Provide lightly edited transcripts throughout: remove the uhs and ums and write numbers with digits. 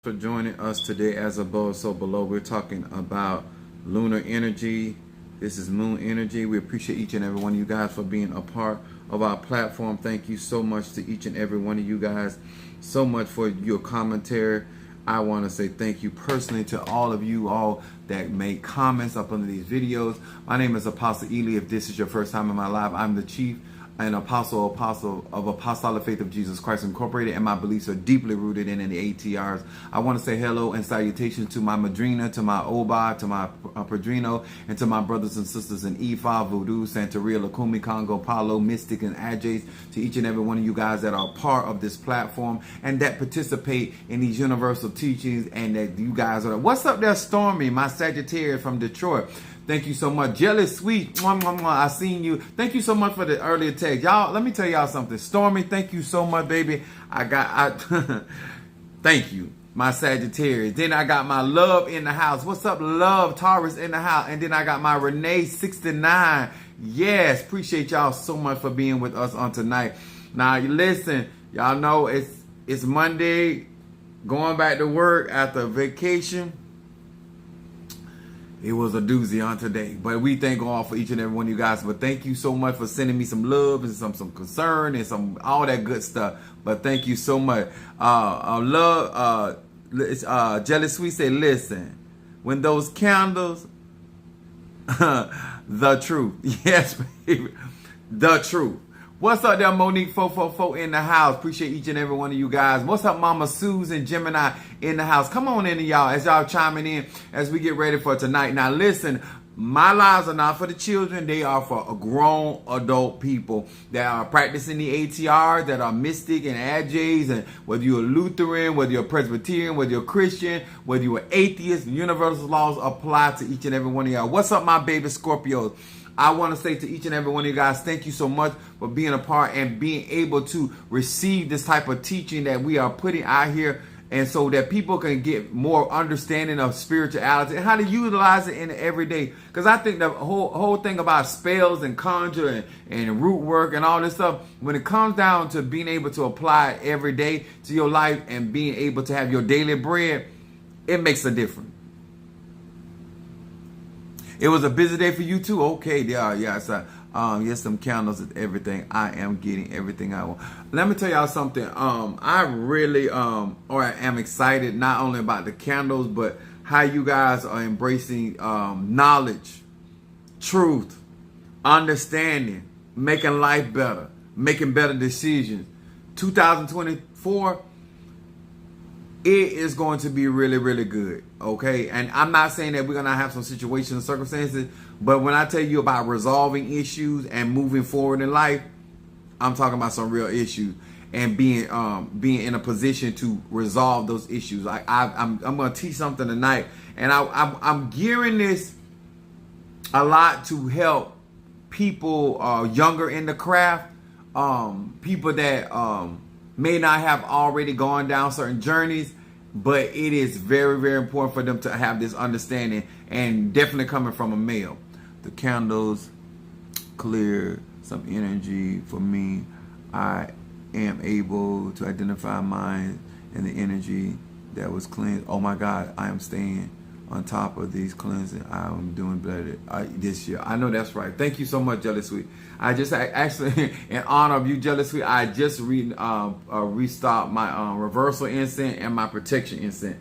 For joining us today as above so below. We're talking about lunar energy. This is moon energy. We appreciate each and every one of you guys for being a part of our platform. Thank you so much to each and every one of you guys so much for your commentary. I want to say thank you personally to all of you all that make comments up under these videos. My name is Apostle Ely. If this is your first time in my life, I'm the chief and apostle of Apostolic Faith of Jesus Christ Incorporated, and my beliefs are deeply rooted in the ATRs. I want to say hello and salutations to my Madrina, to my Oba, to my Padrino, and to my brothers and sisters in Ifa, Voodoo, Santeria, Lukumi, Congo, Palo, Mystic, and Ajays, to each and every one of you guys that are part of this platform and that participate in these universal teachings, and that you guys are. What's up there, Stormy, my Sagittarius from Detroit? Thank you so much. Jelly Sweet, mwah, mwah, mwah. I seen you. Thank you so much for the earlier text. Y'all, let me tell y'all something. Stormy, thank you so much, baby. Thank you, my Sagittarius. Then I got my Love in the house. What's up, Love? Taurus in the house. And then I got my Renee 69. Yes, appreciate y'all so much for being with us on tonight. Now, listen, y'all know it's Monday, going back to work after vacation. It was a doozy on today, but we thank God for each and every one of you guys. But thank you so much for sending me some love and some concern and some all that good stuff. But thank you so much. Jelly Sweet say, listen, when those candles, the truth, yes, baby, the truth. What's up there, Monique 444 in the house? Appreciate each and every one of you guys. What's up, Mama Susan Gemini in the house? Come on in, y'all, as y'all chiming in as we get ready for tonight. Now, listen, my lives are not for the children. They are for grown adult people that are practicing the ATR, that are mystic and AJs, and whether you're a Lutheran, whether you're a Presbyterian, whether you're a Christian, whether you're an atheist, universal laws apply to each and every one of y'all. What's up, my baby Scorpios? I want to say to each and every one of you guys, thank you so much for being a part and being able to receive this type of teaching that we are putting out here, and so that people can get more understanding of spirituality and how to utilize it in the everyday. Because I think the whole thing about spells and conjure and root work and all this stuff, when it comes down to being able to apply it every day to your life and being able to have your daily bread, it makes a difference. It was a busy day for you too. Okay, yes, some candles and everything. I am getting everything I want. Let me tell y'all something. I really am excited not only about the candles, but how you guys are embracing knowledge, truth, understanding, making life better, making better decisions. 2024. It is going to be really, really good, okay? And I'm not saying that we're going to have some situations and circumstances, but when I tell you about resolving issues and moving forward in life, I'm talking about some real issues and being in a position to resolve those issues. I'm going to teach something tonight, and I'm gearing this a lot to help people younger in the craft, people that may not have already gone down certain journeys, but it is very, very important for them to have this understanding, and definitely coming from a male. The candles clear some energy for me. I am able to identify mine and the energy that was cleansed. Oh my God, I am staying on top of these cleansing. I'm doing better this year. I know that's right. Thank you so much, Jelly Sweet. I just actually, in honor of you, Jelly Sweet, I just restocked my reversal incense and my protection incense.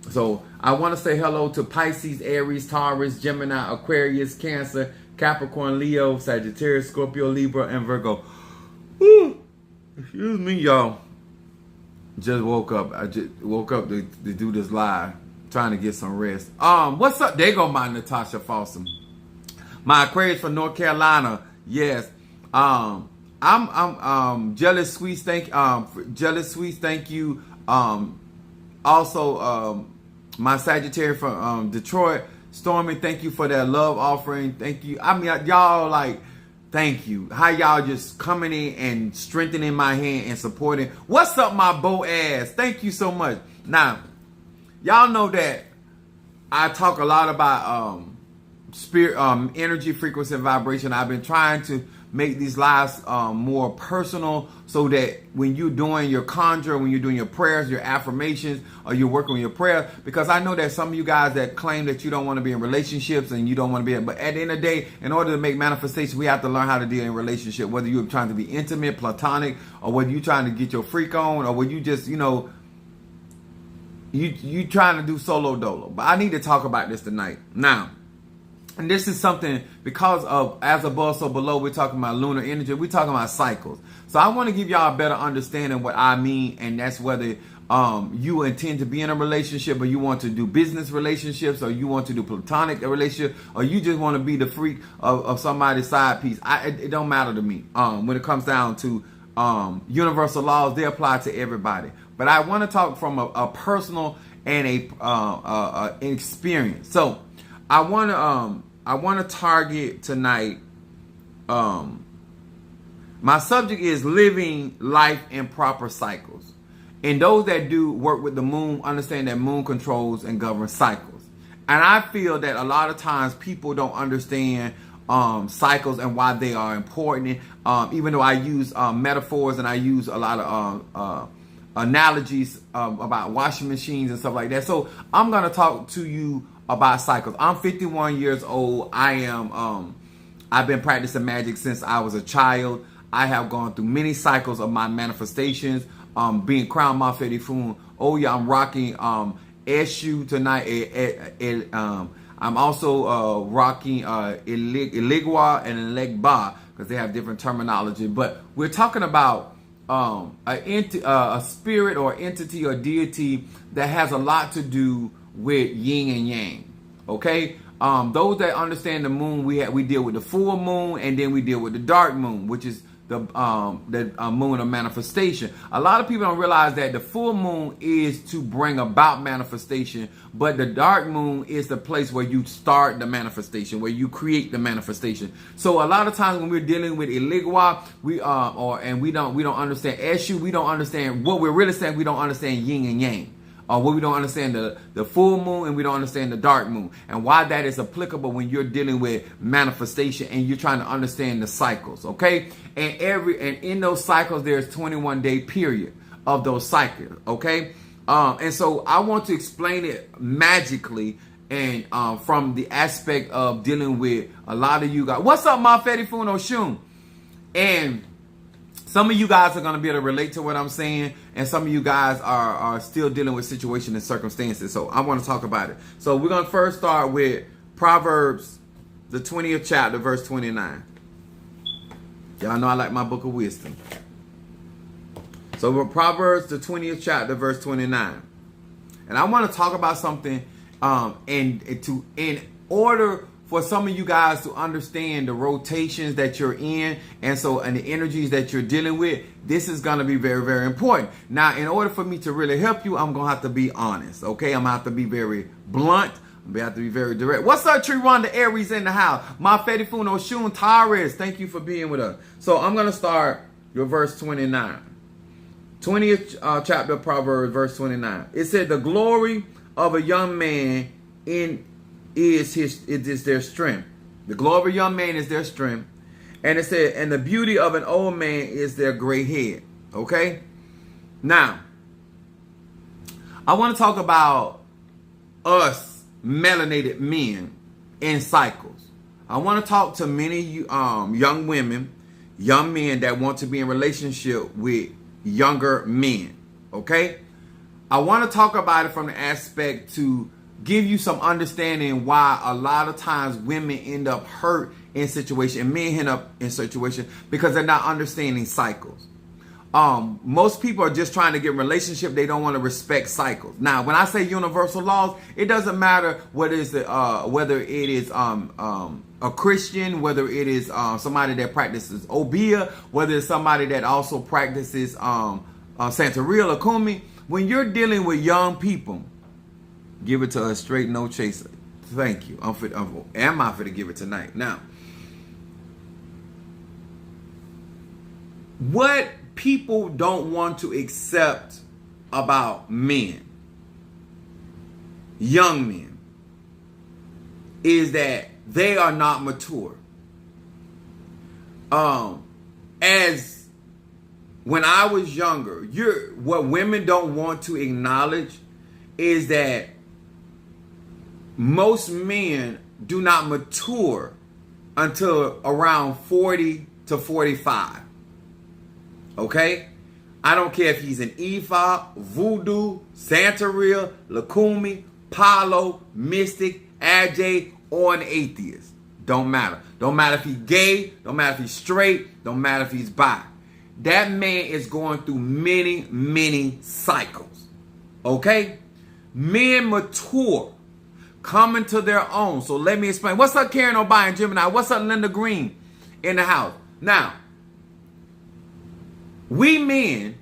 So I want to say hello to Pisces, Aries, Taurus, Gemini, Aquarius, Cancer, Capricorn, Leo, Sagittarius, Scorpio, Libra, and Virgo. Woo! Excuse me, y'all. Just woke up. I just woke up to do this live. Trying to get some rest. What's up? There go my Natasha Foster. My Aquarius from North Carolina. Yes. I'm Jealous Sweets. Jealous Sweets. Thank you. Also, my Sagittarius from Detroit. Stormy, thank you for that love offering. Thank you. I mean, y'all thank you. How y'all just coming in and strengthening my hand and supporting. What's up, my Boaz? Thank you so much. Now, y'all know that I talk a lot about spirit, energy, frequency, and vibration. I've been trying to make these lives more personal, so that when you're doing your conjure, when you're doing your prayers, your affirmations, or you're working on your prayer, because I know that some of you guys that claim that you don't want to be in relationships and you don't want to be in, but at the end of the day, in order to make manifestation, we have to learn how to deal in relationship, whether you're trying to be intimate, platonic, or whether you're trying to get your freak on, or whether you just, you trying to do solo dolo. But I need to talk about this tonight. Now, and this is something, because of as above, so below, we're talking about lunar energy. We're talking about cycles. So I want to give y'all a better understanding what I mean. And that's whether you intend to be in a relationship, or you want to do business relationships, or you want to do platonic relationship, or you just want to be the freak of somebody's side piece. It don't matter to me. When it comes down to universal laws, they apply to everybody. But I want to talk from a personal and an experience. So I want to target tonight. My subject is living life in proper cycles. And those that do work with the moon understand that moon controls and governs cycles. And I feel that a lot of times people don't understand cycles and why they are important. Even though I use metaphors and I use a lot of analogies about washing machines and stuff like that. So I'm going to talk to you about cycles. I'm 51 years old. I've been practicing magic since I was a child. I have gone through many cycles of my manifestations. Being crowned Mafedi Fun. Oh yeah, I'm rocking Eshu tonight. I'm also rocking Iligwa and Ilegba, because they have different terminology. But we're talking about a spirit or entity or deity that has a lot to do with yin and yang. Okay, those that understand the moon, we deal with the full moon, and then we deal with the dark moon, which is the moon of manifestation. A lot of people don't realize that the full moon is to bring about manifestation, but the dark moon is the place where you start the manifestation, where you create the manifestation. So a lot of times when we're dealing with Iligwa, we don't understand Eshu, we don't understand what we're really saying. We don't understand yin and yang. What we don't understand the full moon, and we don't understand the dark moon, and why that is applicable when you're dealing with manifestation and you're trying to understand the cycles. Okay, and in those cycles there's 21-day period of those cycles. Okay, and so I want to explain it magically and from the aspect of dealing with a lot of you guys. What's up, Mafedi Fun Oshun? And some of you guys are going to be able to relate to what I'm saying, and some of you guys are still dealing with situations and circumstances. So I want to talk about it. So we're going to first start with Proverbs, the 20th chapter, verse 29. Y'all know I like my book of wisdom. So with Proverbs, the 20th chapter, verse 29. And I want to talk about something in order for some of you guys to understand the rotations that you're in, and the energies that you're dealing with. This is going to be very, very important. Now, in order for me to really help you, I'm going to have to be honest. Okay, I'm going to have to be very blunt. I'm going to have to be very direct. What's up, Triwanda Aries in the house? My Fedi Fun Oshun Taurus, thank you for being with us. So I'm going to start your verse 29. 20th chapter of Proverbs, verse 29. It said, the glory of a young man is their strength. The glory of a young man is their strength. And it said, and the beauty of an old man is their gray head. Okay? Now, I want to talk about us melanated men in cycles. I want to talk to many young women, young men that want to be in relationship with younger men. Okay? I want to talk about it from the aspect to give you some understanding why a lot of times women end up hurt in situations and men end up in situations because they're not understanding cycles. Most people are just trying to get a relationship. They don't want to respect cycles. Now, when I say universal laws, it doesn't matter whether it is a Christian, whether it is somebody that practices Obeah, whether it's somebody that also practices Santeria or Kumi. When you're dealing with young people, give it to us straight, no chaser. Thank you. I'm fit to give it tonight. Now, what people don't want to accept about men, young men, is that they are not mature. as when I was younger, what women don't want to acknowledge is that most men do not mature until around 40 to 45. Okay? I don't care if he's an Ifa, Voodoo, Santeria, Lakumi, Palo, Mystic, Ajay, or an atheist. Don't matter. Don't matter if he's gay. Don't matter if he's straight. Don't matter if he's bi. That man is going through many, many cycles. Okay? Men mature, coming to their own. So let me explain. What's up, Karen O'Brien, Gemini? What's up, Linda Green in the house? Now, we men,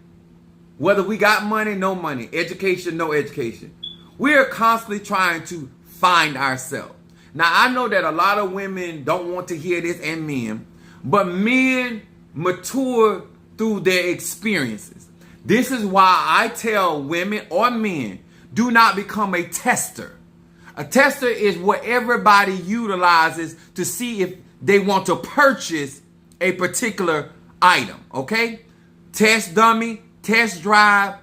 whether we got money, no money, education, no education, we are constantly trying to find ourselves. Now, I know that a lot of women don't want to hear this, and men, but men mature through their experiences. This is why I tell women or men, do not become a tester. A tester is what everybody utilizes to see if they want to purchase a particular item, okay? Test dummy, test drive,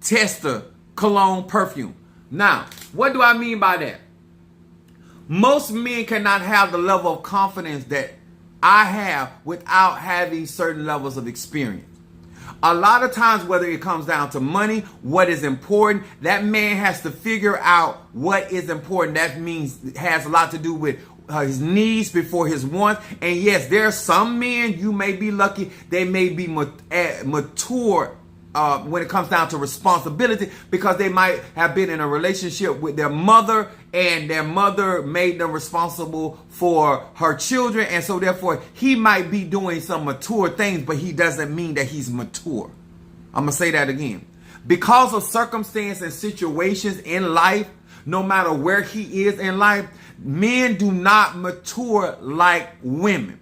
tester, cologne, perfume. Now, what do I mean by that? Most men cannot have the level of confidence that I have without having certain levels of experience. A lot of times, whether it comes down to money, what is important, that man has to figure out what is important. That means it has a lot to do with his needs before his wants. And yes, there are some men, you may be lucky, they may be mature when it comes down to responsibility, because they might have been in a relationship with their mother and their mother made them responsible for her children. And so therefore he might be doing some mature things, but he doesn't mean that he's mature. I'm going to say that again. Because of circumstance and situations in life, no matter where he is in life, men do not mature like women.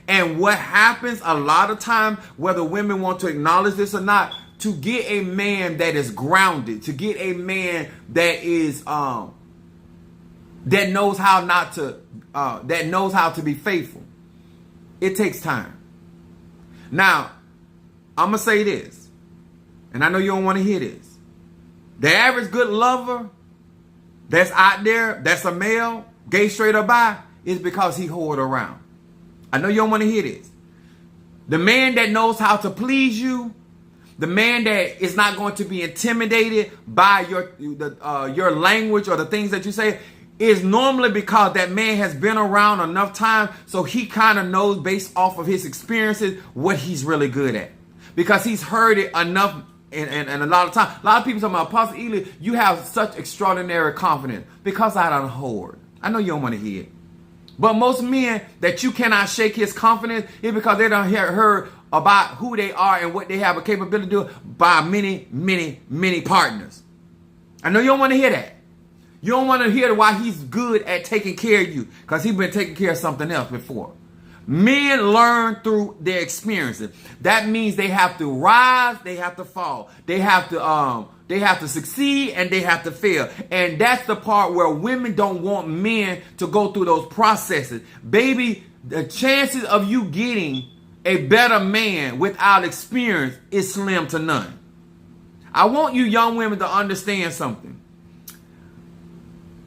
And what happens a lot of times, whether women want to acknowledge this or not, to get a man that is grounded, to get a man that is that knows how not to that knows how to be faithful, it takes time. Now, I'm gonna say this, and I know you don't want to hear this. The average good lover that's out there, that's a male, gay, straight, or bi, is because he hoard around. I know you don't want to hear this. The man that knows how to please you, the man that is not going to be intimidated by your language or the things that you say, is normally because that man has been around enough time, so he kind of knows based off of his experiences what he's really good at, because he's heard it enough. And a lot of time, a lot of people talking about, Apostle Ely, you have such extraordinary confidence because I don't hoard. I know you don't want to hear it, but most men that you cannot shake his confidence is because they don't heard about who they are and what they have a capability to do by many, many, many partners. I know you don't want to hear that. You don't want to hear why he's good at taking care of you, because he's been taking care of something else before. Men learn through their experiences. That means they have to rise, they have to fall. They have to succeed, and they have to fail. And that's the part where women don't want men to go through those processes. Baby, the chances of you getting a better man without experience is slim to none. I want you young women to understand something.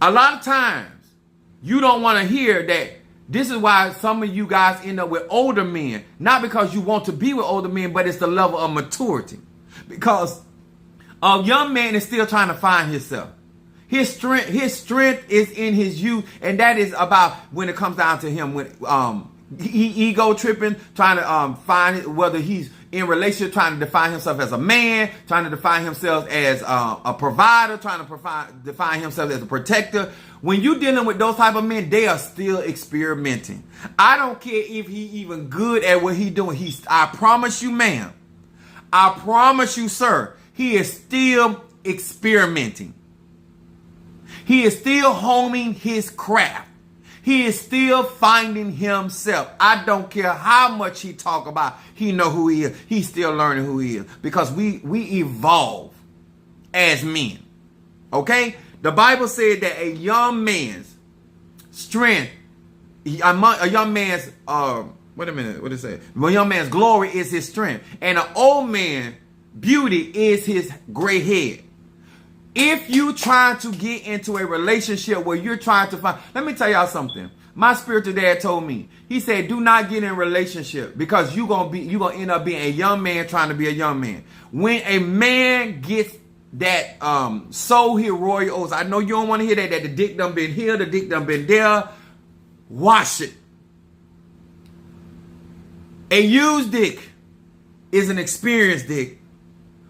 A lot of times, you don't want to hear that. This is why some of you guys end up with older men. Not because you want to be with older men, but it's the level of maturity. Because a young man is still trying to find himself. His strength is in his youth, and that is about when it comes down to him with ego tripping, trying to find whether he's in relationship, trying to define himself as a man, trying to define himself as a provider, trying to define himself as a protector. When you're dealing with those type of men, they are still experimenting. I don't care if he even good at what he's doing. I promise you, ma'am, I promise you, sir, he is still experimenting. He is still honing his craft. He is still finding himself. I don't care how much he talk about, he know who he is. He's still learning who he is, because we evolve as men. Okay? The Bible said that a young man's strength, a young man's Wait a minute. What did it say? Well, young man's glory is his strength. And an old man, beauty is his gray head. If you try to get into a relationship where you're trying to find, let me tell y'all something. My spiritual dad told me, he said, do not get in a relationship because you're gonna end up being a young man trying to be a young man. When a man gets that soul heroic oaths, I know you don't want to hear that the dick done been here, the dick done been there. Wash it. A used dick is an experienced dick,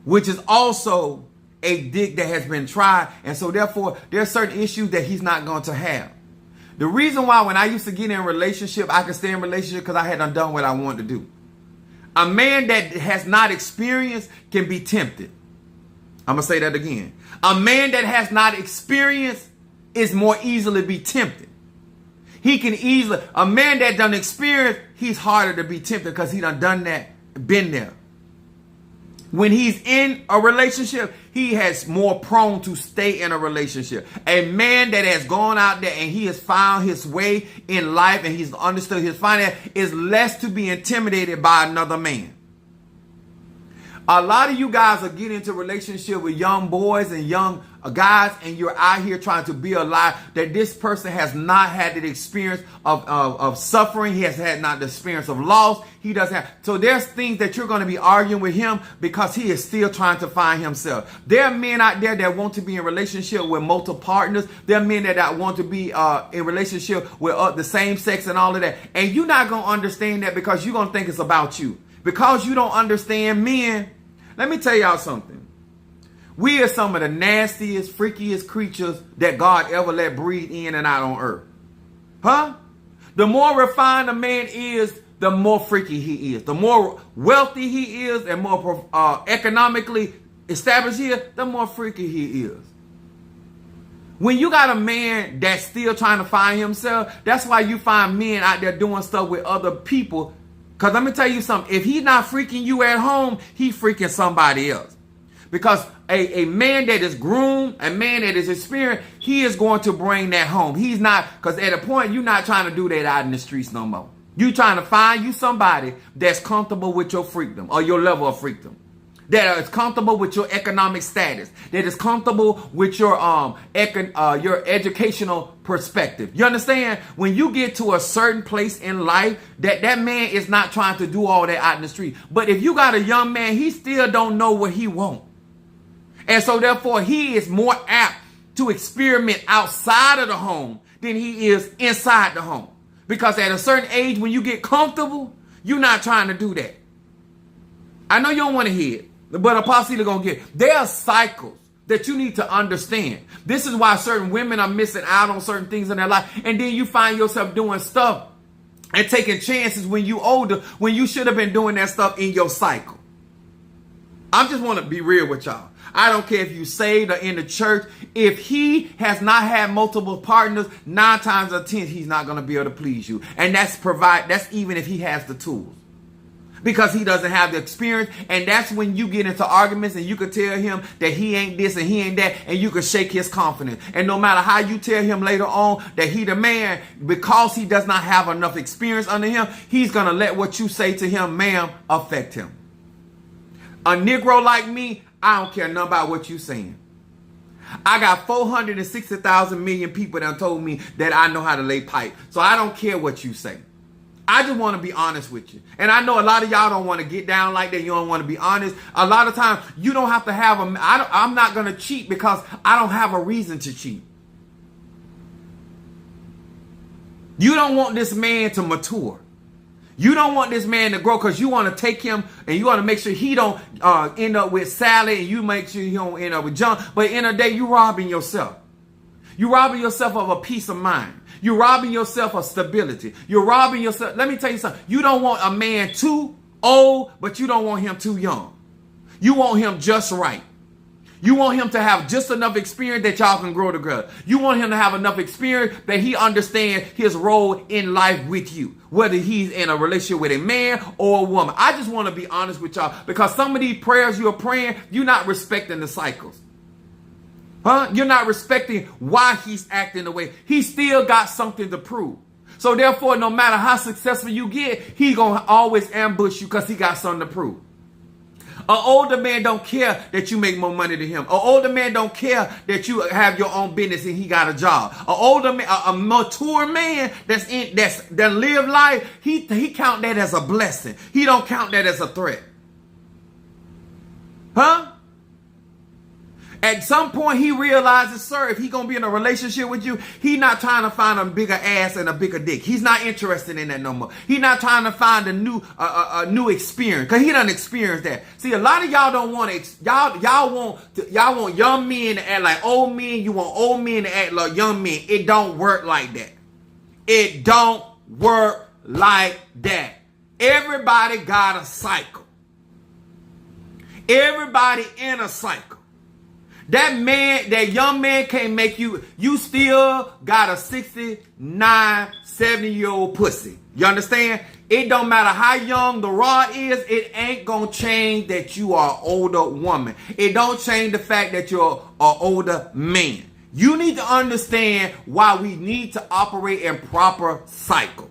which is also a dick that has been tried. And so therefore, there are certain issues that he's not going to have. The reason why when I used to get in a relationship, I could stay in a relationship because I had done what I wanted to do. A man that has not experienced can be tempted. I'm going to say that again. A man that has not experienced is more easily be tempted. He can easily, a man that done experience, he's harder to be tempted because he done that, been there. When he's in a relationship, he has more prone to stay in a relationship. A man that has gone out there and he has found his way in life and he's understood his finance is less to be intimidated by another man. A lot of you guys are getting into relationship with young boys and young guys, and you're out here trying to be a lie that this person has not had the experience of suffering. He has had not the experience of loss. He doesn't have. So there's things that you're going to be arguing with him because he is still trying to find himself. There are men out there that want to be in relationship with multiple partners. There are men that want to be in relationship with the same sex and all of that. And you're not going to understand that because you're going to think it's about you. Because you don't understand men, let me tell y'all something. We are some of the nastiest, freakiest creatures that God ever let breathe in and out on earth. Huh? The more refined a man is, the more freaky he is. The more wealthy he is and more economically established he is, the more freaky he is. When you got a man that's still trying to find himself, that's why you find men out there doing stuff with other people. Because let me tell you something. If he's not freaking you at home, he's freaking somebody else. Because a man that is groomed, a man that is experienced, he is going to bring that home. He's not, because at a point, you're not trying to do that out in the streets no more. You're trying to find you somebody that's comfortable with your freedom or your level of freedom. That is comfortable with your economic status. That is comfortable with your educational perspective. You understand? When you get to a certain place in life, that man is not trying to do all that out in the street. But if you got a young man, he still don't know what he wants. And so therefore, he is more apt to experiment outside of the home than he is inside the home. Because at a certain age, when you get comfortable, you're not trying to do that. I know you don't want to hear it. But Apostle going to get. There are cycles that you need to understand. This is why certain women are missing out on certain things in their life. And then you find yourself doing stuff and taking chances when you older, when you should have been doing that stuff in your cycle. I just want to be real with y'all. I don't care if you saved or in the church. If he has not had multiple partners, 9 times out of 10, he's not going to be able to please you. And that's even if he has the tools. Because he doesn't have the experience. And that's when you get into arguments and you could tell him that he ain't this and he ain't that. And you could shake his confidence. And no matter how you tell him later on that he the man, because he does not have enough experience under him, he's going to let what you say to him, ma'am, affect him. A Negro like me, I don't care nothing about what you saying. I got 460,000 million people that told me that I know how to lay pipe. So I don't care what you say. I just want to be honest with you. And I know a lot of y'all don't want to get down like that. You don't want to be honest. A lot of times you don't have to have I'm not going to cheat because I don't have a reason to cheat. You don't want this man to mature. You don't want this man to grow because you want to take him and you want to make sure he don't end up with Sally and you make sure he don't end up with John. But in a day, you robbing yourself. You're robbing yourself of a peace of mind. You're robbing yourself of stability. You're robbing yourself. Let me tell you something. You don't want a man too old, but you don't want him too young. You want him just right. You want him to have just enough experience that y'all can grow together. You want him to have enough experience that he understands his role in life with you, whether he's in a relationship with a man or a woman. I just want to be honest with y'all because some of these prayers you're praying, you're not respecting the cycles. Huh? You're not respecting why he's acting the way. He still got something to prove. So therefore, no matter how successful you get, he going to always ambush you because he got something to prove. An older man don't care that you make more money than him. An older man don't care that you have your own business and he got a job. An older man, a mature man that live life, he count that as a blessing. He don't count that as a threat. Huh? At some point, he realizes, sir, if he going to be in a relationship with you, he not trying to find a bigger ass and a bigger dick. He's not interested in that no more. He not trying to find a new experience, because he done experienced that. See, a lot of y'all don't want to, y'all want young men to act like old men. You want old men to act like young men. It don't work like that. It don't work like that. Everybody got a cycle. Everybody in a cycle. That young man can't make you still got a 69, 70-year-old pussy. You understand? It don't matter how young the rod is, it ain't gonna change that you are an older woman. It don't change the fact that you're an older man. You need to understand why we need to operate in proper cycles.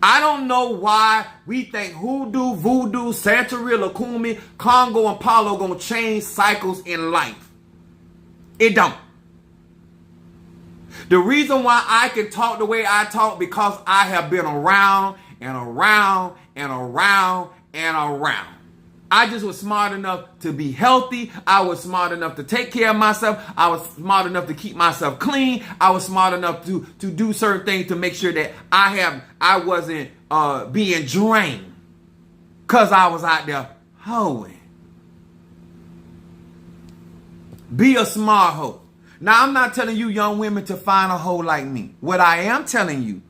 I don't know why we think hoodoo, voodoo, Santeria, Lakumi, Congo, and Palo gonna change cycles in life. It don't. The reason why I can talk the way I talk because I have been around and around and around and around. I just was smart enough to be healthy. I was smart enough to take care of myself. I was smart enough to keep myself clean. I was smart enough to do certain things to make sure that I wasn't being drained because I was out there hoeing. Be a smart hoe. Now, I'm not telling you young women to find a hoe like me. What I am telling you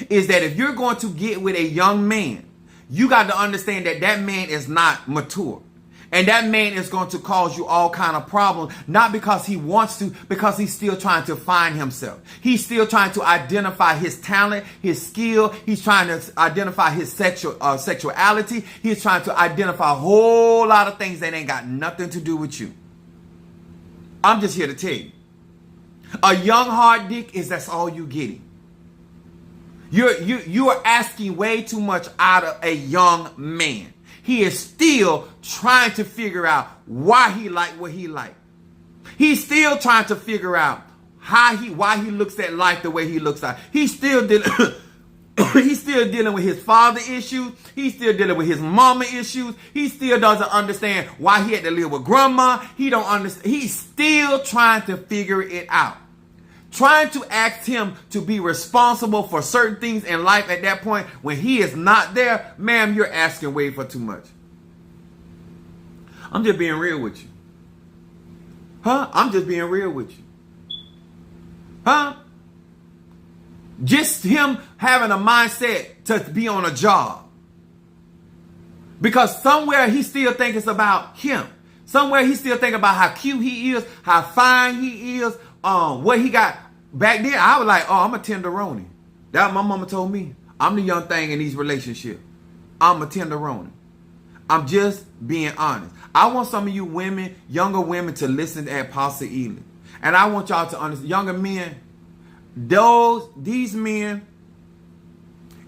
is that if you're going to get with a young man, you got to understand that that man is not mature. And that man is going to cause you all kind of problems, not because he wants to, because he's still trying to find himself. He's still trying to identify his talent, his skill. He's trying to identify his sexuality. He's trying to identify a whole lot of things that ain't got nothing to do with you. I'm just here to tell you. A young hard dick that's all you getting. You are asking way too much out of a young man. He is still trying to figure out why he like what he like. He's still trying to figure out why he looks at life the way he looks at. He's still dealing with his father issues. He's still dealing with his mama issues. He still doesn't understand why he had to live with grandma. He don't understand. He's still trying to figure it out. Trying to ask him to be responsible for certain things in life at that point when he is not there, ma'am, you're asking way for too much. I'm just being real with you. Huh? I'm just being real with you. Huh? Just him having a mindset to be on a job. Because somewhere he still thinks it's about him. Somewhere he still thinking about how cute he is, how fine he is, what he got. Back then, I was like, oh, I'm a tenderoni. That my mama told me. I'm the young thing in these relationships. I'm a tenderoni. I'm just being honest. I want some of you women, younger women, to listen to Apostle Ely. And I want y'all to understand, younger men, these men,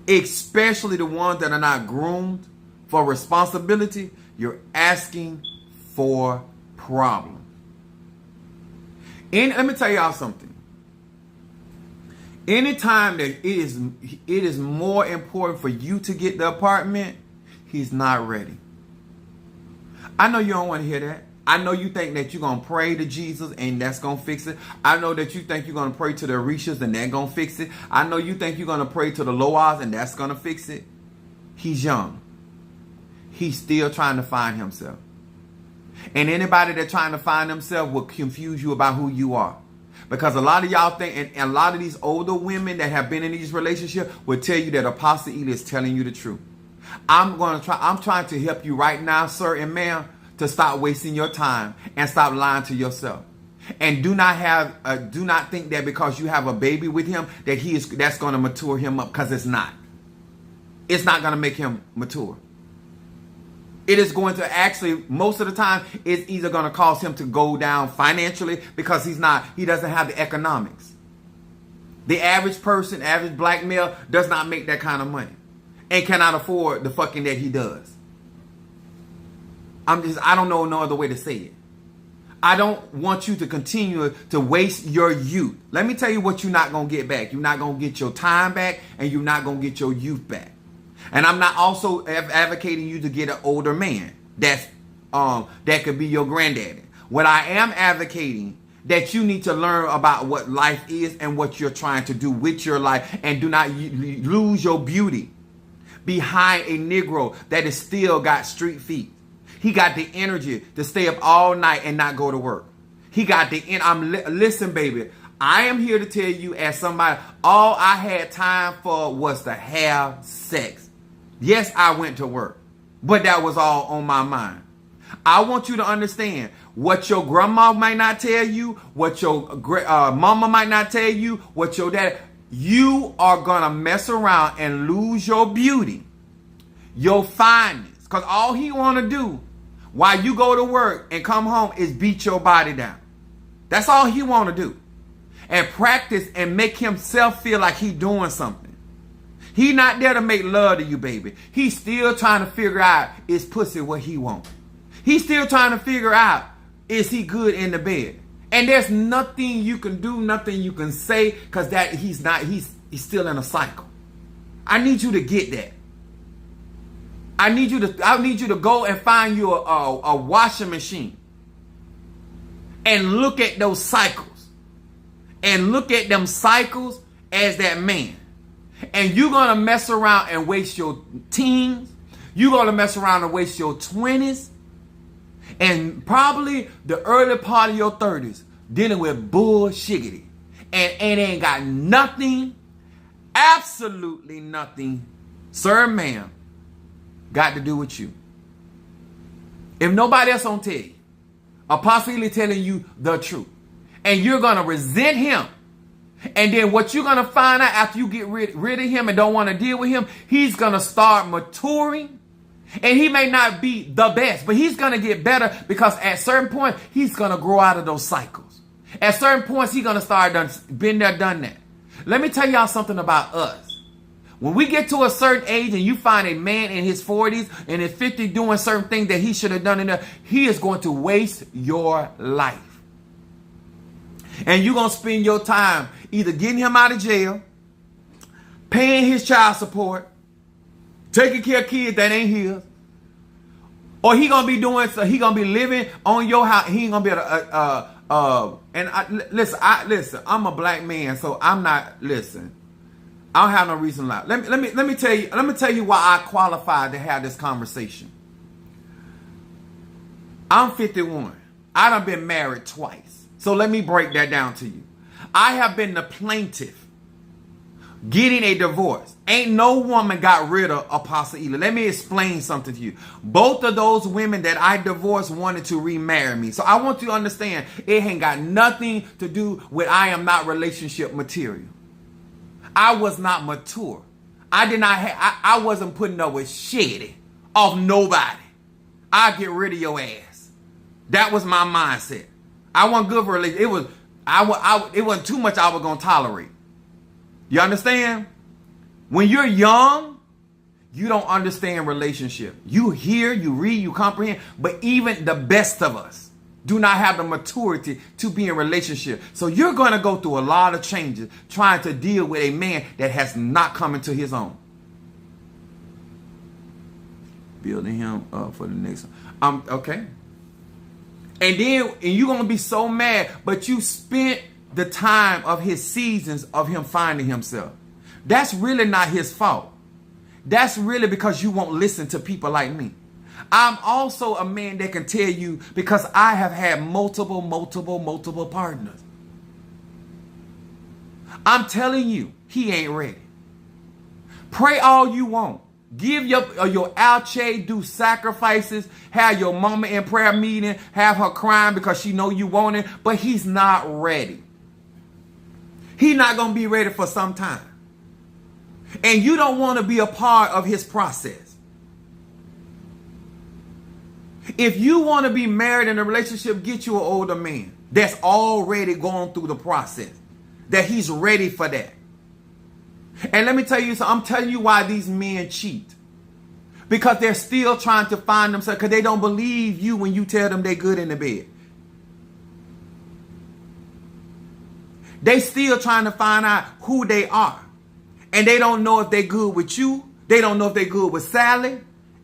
especially the ones that are not groomed for responsibility, you're asking for problems. And let me tell y'all something. Anytime that it is more important for you to get the apartment, he's not ready. I know you don't want to hear that. I know you think that you're going to pray to Jesus and that's going to fix it. I know that you think you're going to pray to the Orishas and that's going to fix it. I know you think you're going to pray to the Loas and that's going to fix it. He's young. He's still trying to find himself. And anybody that's trying to find himself will confuse you about who you are. Because a lot of y'all think, and a lot of these older women that have been in these relationships will tell you that Apostle Ely is telling you the truth. I'm trying to help you right now, sir and ma'am, to stop wasting your time and stop lying to yourself. And do not think that because you have a baby with him that's going to mature him up, because it's not. It's not going to make him mature. It is going to actually, most of the time, it's either going to cause him to go down financially because he doesn't have the economics. The average person, average black male, does not make that kind of money and cannot afford the fucking that he does. I don't know no other way to say it. I don't want you to continue to waste your youth. Let me tell you what you're not going to get back. You're not going to get your time back, and you're not going to get your youth back. And I'm not also advocating you to get an older man that could be your granddaddy. What I am advocating, that you need to learn about what life is and what you're trying to do with your life, and do not lose your beauty behind a Negro that is still got street feet. He got the energy to stay up all night and not go to work. He got the listen, baby. I am here to tell you, as somebody, all I had time for was to have sex. Yes, I went to work, but that was all on my mind. I want you to understand what your grandma might not tell you, what your mama might not tell you, what your dad. You are gonna mess around and lose your beauty, your fineness, because all he want to do while you go to work and come home is beat your body down. That's all he want to do. And practice and make himself feel like he doing something. He not there to make love to you, baby. He's still trying to figure out, is pussy what he want. He's still trying to figure out, is he good in the bed. And there's nothing you can do, nothing you can say, because that he's still in a cycle. I need you to get that. I need you to go and find you a washing machine and look at those cycles, and look at them cycles as that man. And you're going to mess around and waste your teens. You're going to mess around and waste your 20s and probably the early part of your 30s dealing with bullshiggity. And it ain't got nothing, absolutely nothing, sir, ma'am, got to do with you. If nobody else don't tell you, or possibly telling you the truth, and you're going to resent him, and then what you're going to find out after you get rid of him and don't want to deal with him, he's going to start maturing, and he may not be the best, but he's going to get better, because at certain point, he's going to grow out of those cycles. At certain points, he's going to start been there, done that. Let me tell y'all something about us. When we get to a certain age and you find a man in his 40s and his 50s doing certain things that he should have done in there, he is going to waste your life. And you're going to spend your time either getting him out of jail, paying his child support, taking care of kids that ain't his, or he going to be doing, so he going to be living on your house. He ain't going to be able to, listen, I'm a black man, so I'm not, listen. I don't have no reason to lie. Let me tell you why I qualified to have this conversation. I'm 51. I done been married twice. So let me break that down to you. I have been the plaintiff getting a divorce. Ain't no woman got rid of Apostle Ely. Let me explain something to you. Both of those women that I divorced wanted to remarry me. So I want you to understand, it ain't got nothing to do with I am not relationship material. I was not mature. I wasn't putting up with shit off nobody. I'll get rid of your ass. That was my mindset. I wasn't good for a relationship. It wasn't too much I was going to tolerate. You understand? When you're young, you don't understand relationship. You hear, you read, you comprehend, but even the best of us do not have the maturity to be in relationship. So you're going to go through a lot of changes trying to deal with a man that has not come into his own. Building him up for the next one. Okay. And you're going to be so mad, but you spent the time of his seasons of him finding himself. That's really not his fault. That's really because you won't listen to people like me. I'm also a man that can tell you, because I have had multiple partners. I'm telling you, he ain't ready. Pray all you want. Give your alche, do sacrifices, have your mama in prayer meeting, have her crying because she know you want it, but he's not ready. He's not going to be ready for some time. And you don't want to be a part of his process. If you want to be married in a relationship, get you an older man that's already gone through the process. that he's ready for that. And let me tell you, so I'm telling you why these men cheat. Because they're still trying to find themselves, because they don't believe you when you tell them they're good in the bed. They still trying to find out who they are. And they don't know if they're good with you. They don't know if they're good with Sally.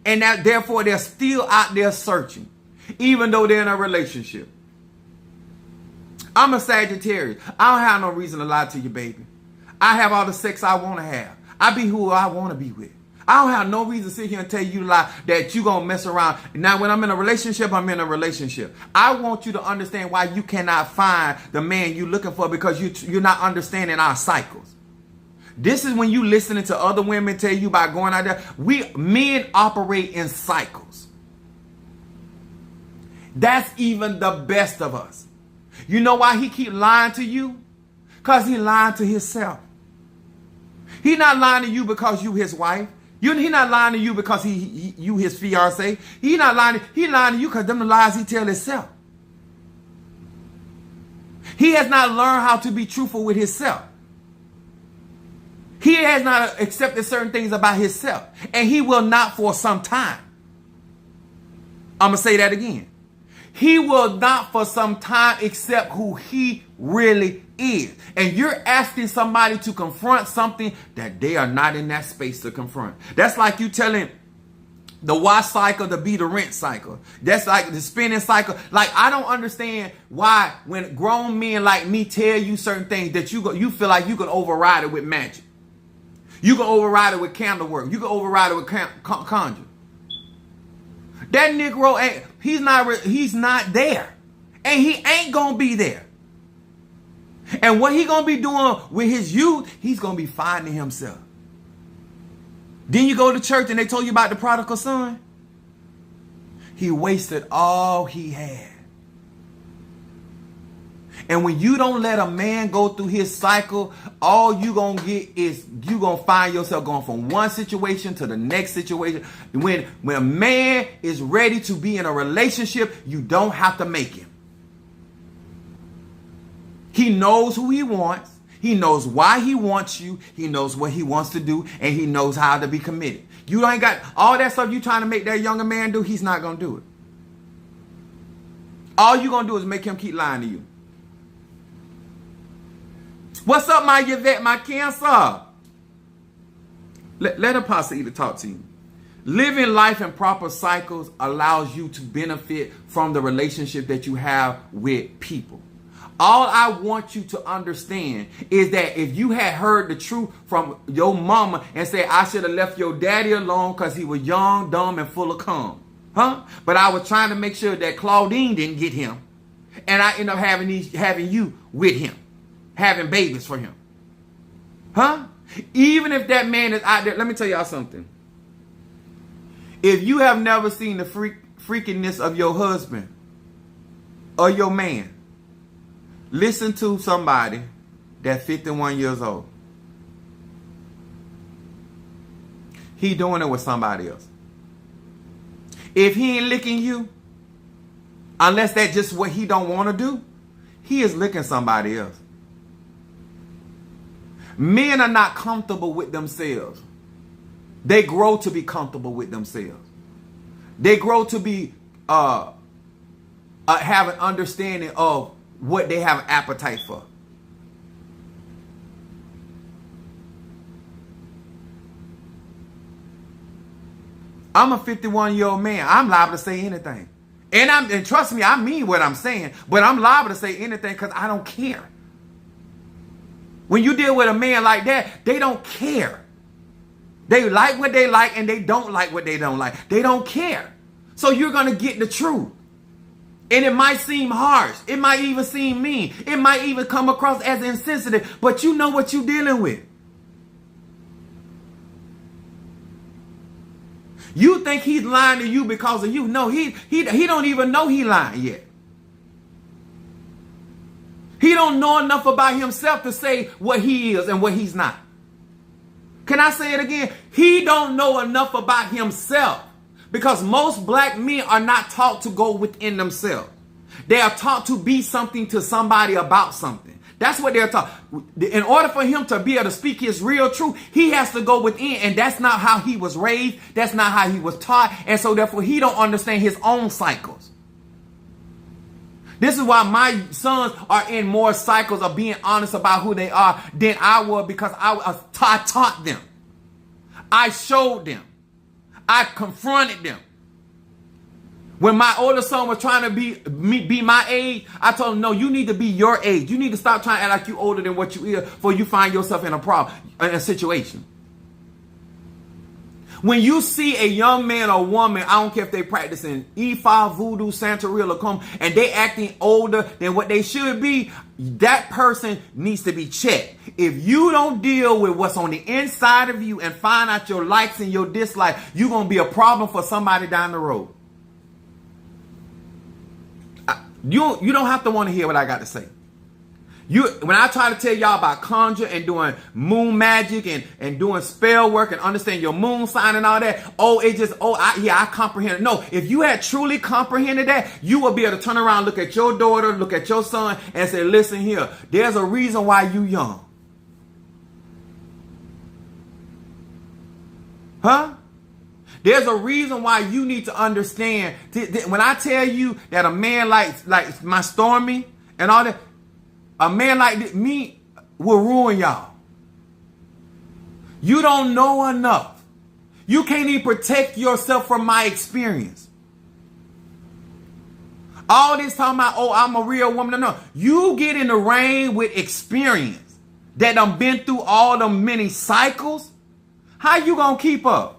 And that, therefore, they're still out there searching, even though they're in a relationship. I'm a Sagittarius. I don't have no reason to lie to you, baby. I have all the sex I want to have. I be who I want to be with. I don't have no reason to sit here and tell you lie that you going to mess around. Now, when I'm in a relationship, I'm in a relationship. I want you to understand why you cannot find the man you're looking for, because you're not understanding our cycles. This is when you listening to other women tell you about going out there. Men operate in cycles. That's even the best of us. You know why he keep lying to you? Because he lying to himself. He not lying to you because you his wife. He not lying to you because you his fiance. He not lying. He lying to you because them the lies he tell himself. He has not learned how to be truthful with himself. He has not accepted certain things about himself. And he will not for some time. I'm going to say that again. He will not for some time accept who he really is. And you're asking somebody to confront something that they are not in that space to confront. That's like you telling the watch cycle to be the rent cycle. That's like the spinning cycle. Like, I don't understand why when grown men like me tell you certain things that you feel like you can override it with magic. You can override it with candle work. You can override it with conjure. That Negro he's not there. And he ain't gonna be there. And what he gonna be doing with his youth, he's gonna be finding himself. Then you go to church and they told you about the prodigal son. He wasted all he had. And when you don't let a man go through his cycle, all you gonna get is you gonna find yourself going from one situation to the next situation. When a man is ready to be in a relationship, you don't have to make him. He knows who he wants. He knows why he wants you. He knows what he wants to do, and he knows how to be committed. You ain't got all that stuff you trying to make that younger man do. He's not gonna do it. All you gonna do is make him keep lying to you. What's up, my Yvette, my Cancer? Let Apostle Eda talk to you. Living life in proper cycles allows you to benefit from the relationship that you have with people. All I want you to understand is that if you had heard the truth from your mama and said, I should have left your daddy alone because he was young, dumb, and full of cum. Huh? But I was trying to make sure that Claudine didn't get him. And I ended up having you with him. Having babies for him. Huh? Even if that man is out there, let me tell y'all something. If you have never seen the freakiness of your husband or your man, listen to somebody that's 51 years old. He doing it with somebody else. If he ain't licking you, unless that's just what he don't want to do, he is licking somebody else. Men are not comfortable with themselves. They grow to be comfortable with themselves. They grow to be have an understanding of what they have an appetite for. I'm a 51-year-old man. I'm liable to say anything. And trust me, I mean what I'm saying, but I'm liable to say anything because I don't care. When you deal with a man like that, they don't care. They like what they like and they don't like what they don't like. They don't care. So you're going to get the truth. And it might seem harsh. It might even seem mean. It might even come across as insensitive. But you know what you're dealing with. You think he's lying to you because of you. No, he don't even know he lying yet. He don't know enough about himself to say what he is and what he's not. Can I say it again? He don't know enough about himself. Because most black men are not taught to go within themselves. They are taught to be something to somebody about something. That's what they're taught. In order for him to be able to speak his real truth, he has to go within. And that's not how he was raised. That's not how he was taught. And so therefore he don't understand his own cycles. This is why my sons are in more cycles of being honest about who they are than I was, because I taught them. I showed them. I confronted them. When my older son was trying to be my age, I told him, no, you need to be your age. You need to stop trying to act like you older than what you are before you find yourself in a problem, in a situation. When you see a young man or woman, I don't care if they practicing Ifa, Voodoo, Santeria, Lacombe, and they acting older than what they should be, that person needs to be checked. If you don't deal with what's on the inside of you and find out your likes and your dislikes, you're going to be a problem for somebody down the road. You don't have to want to hear what I got to say. When I try to tell y'all about conjure and doing moon magic and doing spell work and understand your moon sign and all that, I comprehend it. No, if you had truly comprehended that, you would be able to turn around, look at your daughter, look at your son, and say, listen here, there's a reason why you young. Huh? There's a reason why you need to understand. When I tell you that a man like my Stormy and all that, a man like me will ruin y'all. You don't know enough. You can't even protect yourself from my experience. All this talking about, I'm a real woman. No. You get in the ring with experience that done been through all the many cycles. How you gonna keep up?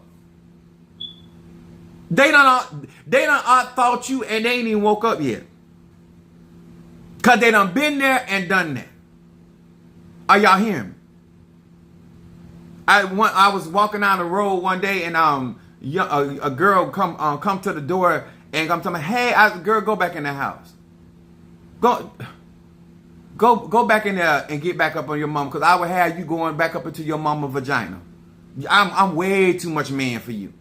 They done out-thought you and they ain't even woke up yet. Because they done been there and done that. Are y'all hearing me? I was walking down the road one day and a girl come to the door and come to me, hey, girl, go back in the house. Go back in there and get back up on your mom, because I would have you going back up into your mama vagina. I'm way too much man for you.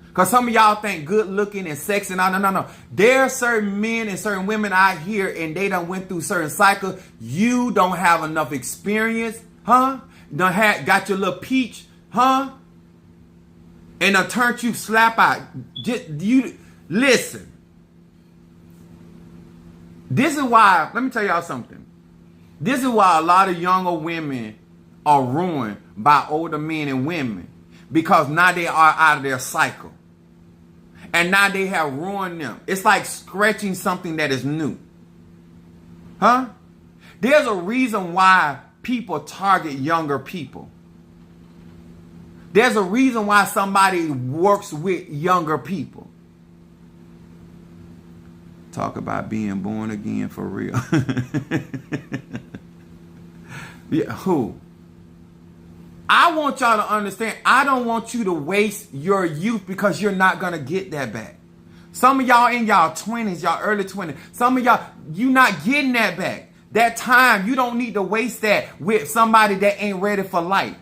Because some of y'all think good looking and sexy and all. No. There are certain men and certain women out here and they done went through certain cycles. You don't have enough experience, huh? Got your little peach, huh? And done turned you slap out. Listen. This is why, let me tell y'all something. This is why a lot of younger women are ruined by older men and women. Because now they are out of their cycle. And now they have ruined them. It's like scratching something that is new. Huh? There's a reason why people target younger people. There's a reason why somebody works with younger people. Talk about being born again for real. Yeah, who? I want y'all to understand, I don't want you to waste your youth because you're not going to get that back. Some of y'all in y'all 20s, y'all early 20s, some of y'all, you not getting that back. That time, you don't need to waste that with somebody that ain't ready for life.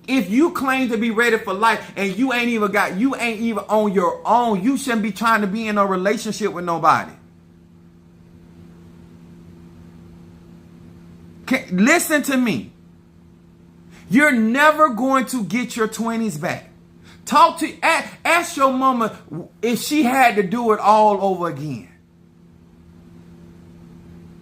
If you claim to be ready for life and you ain't even on your own, you shouldn't be trying to be in a relationship with nobody. Listen to me. You're never going to get your 20s back. Ask your mama if she had to do it all over again.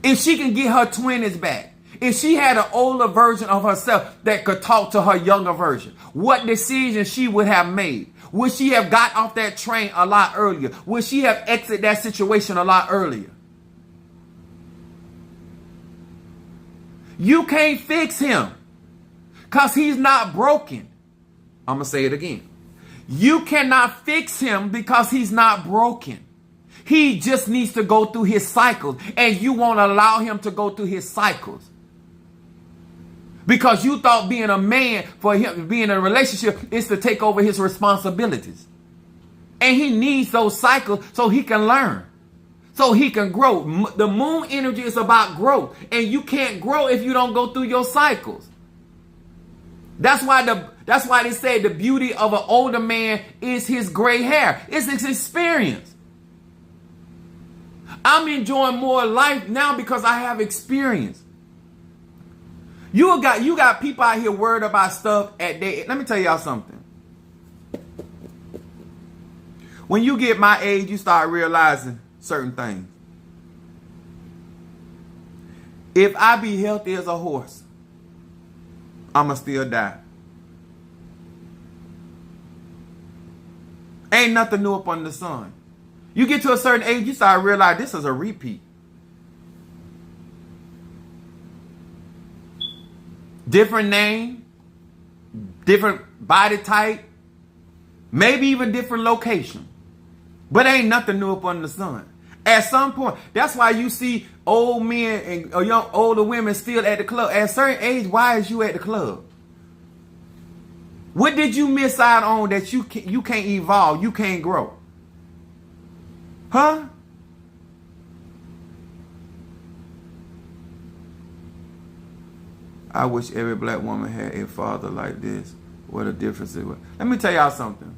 If she can get her 20s back. If she had an older version of herself that could talk to her younger version. What decision she would have made. Would she have got off that train a lot earlier? Would she have exited that situation a lot earlier? You can't fix him. Because he's not broken. I'm going to say it again. You cannot fix him because he's not broken. He just needs to go through his cycles. And you won't allow him to go through his cycles. Because you thought being a man, for him being in a relationship, is to take over his responsibilities. And he needs those cycles so he can learn. So he can grow. The moon energy is about growth. And you can't grow if you don't go through your cycles. That's why they say the beauty of an older man is his gray hair. It's his experience. I'm enjoying more life now because I have experience. You got people out here worried about stuff at their. Let me tell y'all something. When you get my age, you start realizing certain things. If I be healthy as a horse, I'ma still die. Ain't nothing new up under the sun. You get to a certain age, you start realizing this is a repeat. Different name, different body type, maybe even different location. But ain't nothing new up under the sun. At some point, that's why you see old men and older women still at the club. At a certain age, why is you at the club? What did you miss out on that you can't evolve, you can't grow? Huh? I wish every black woman had a father like this. What a difference it was. Let me tell y'all something.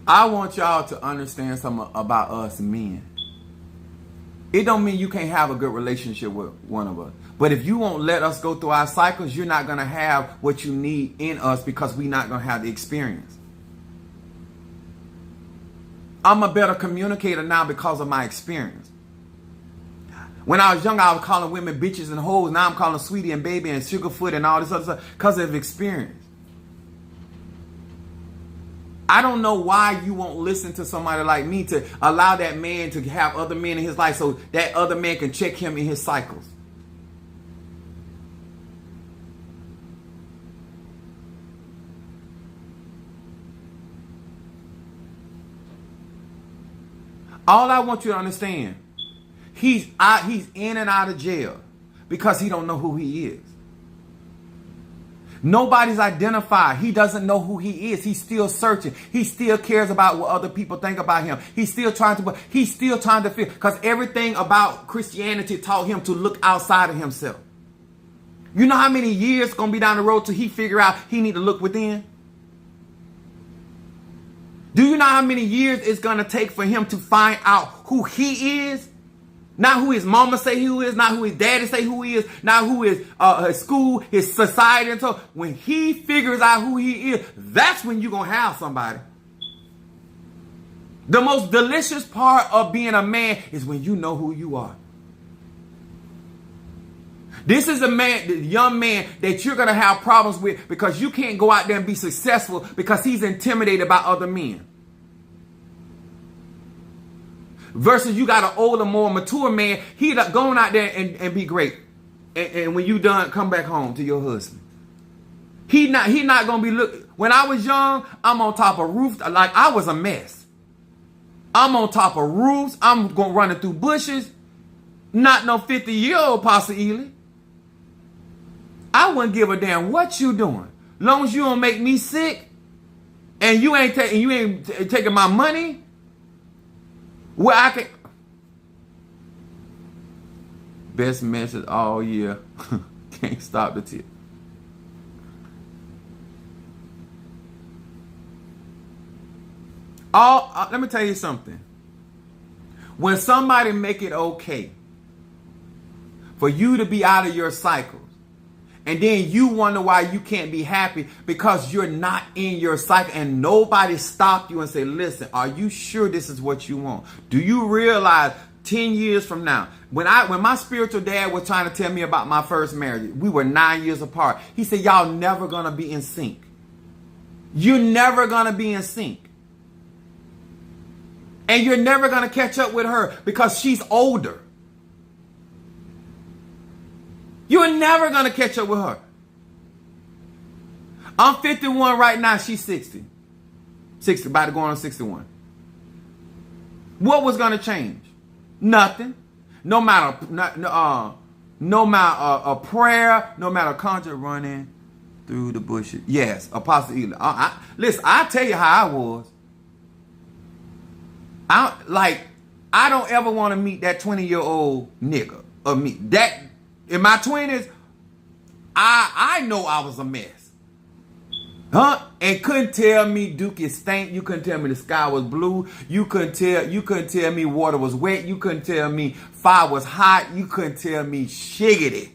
I want y'all to understand something about us men. It don't mean you can't have a good relationship with one of us. But if you won't let us go through our cycles, you're not going to have what you need in us because we're not going to have the experience. I'm a better communicator now because of my experience. When I was young, I was calling women bitches and hoes. Now I'm calling sweetie and baby and sugarfoot and all this other stuff because of experience. I don't know why you won't listen to somebody like me to allow that man to have other men in his life so that other man can check him in his cycles. All I want you to understand, he's in and out of jail because he don't know who he is. Nobody's identified. He doesn't know who he is. He's still searching. He still cares about what other people think about him. He's still trying to feel, because everything about Christianity taught him to look outside of himself. You know how many years gonna be down the road till he figure out he need to look within? Do you know how many years it's gonna take for him to find out who he is? Not who his mama say who is, not who his daddy say who he is, not who his school, his society, and so when he figures out who he is, that's when you're gonna have somebody. The most delicious part of being a man is when you know who you are. This is the young man that you're gonna have problems with because you can't go out there and be successful because he's intimidated by other men. Versus you got an older, more mature man. He going out there and be great. And when you done, come back home to your husband. He not gonna be when I was young, I'm on top of roofs like I was a mess. I'm on top of roofs. I'm going running through bushes. Not no 50-year-old Pastor Ely. I wouldn't give a damn what you doing. Long as you don't make me sick and you ain't taking my money. Where I can best message all year. Can't stop the tip. Let me tell you something. When somebody make it okay for you to be out of your cycles, and then you wonder why you can't be happy because you're not in your cycle and nobody stopped you and say, listen, are you sure this is what you want? Do you realize 10 years from now, when my spiritual dad was trying to tell me about my first marriage, we were 9 years apart. He said, y'all never gonna be in sync. You're never gonna be in sync. And you're never gonna catch up with her because she's older. You're never going to catch up with her. I'm 51 right now. She's 60. 60, about to go on 61. What was going to change? Nothing. No matter a prayer, no matter conjure running through the bushes. Yes, Apostle Eli. Listen, I'll tell you how I was. I don't ever want to meet that 20-year-old nigga or me. That in my 20s, I know I was a mess. Huh? And couldn't tell me Dookie stank. You couldn't tell me the sky was blue. You couldn't tell me water was wet. You couldn't tell me fire was hot. You couldn't tell me shiggity.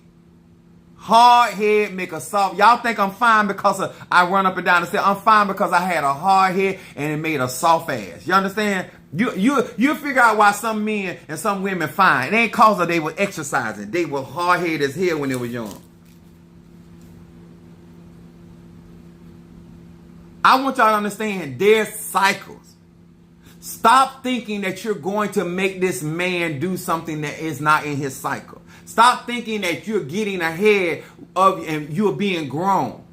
Hard head make a soft. Y'all think I'm fine because I run up and down and say I'm fine because I had a hard head and it made a soft ass. You understand? You figure out why some men and some women fine. It ain't cause they were exercising. They were hard headed as hell when they were young. I want y'all to understand there's cycles. Stop thinking that you're going to make this man do something that is not in his cycle. Stop thinking that you're getting ahead of and you're being grown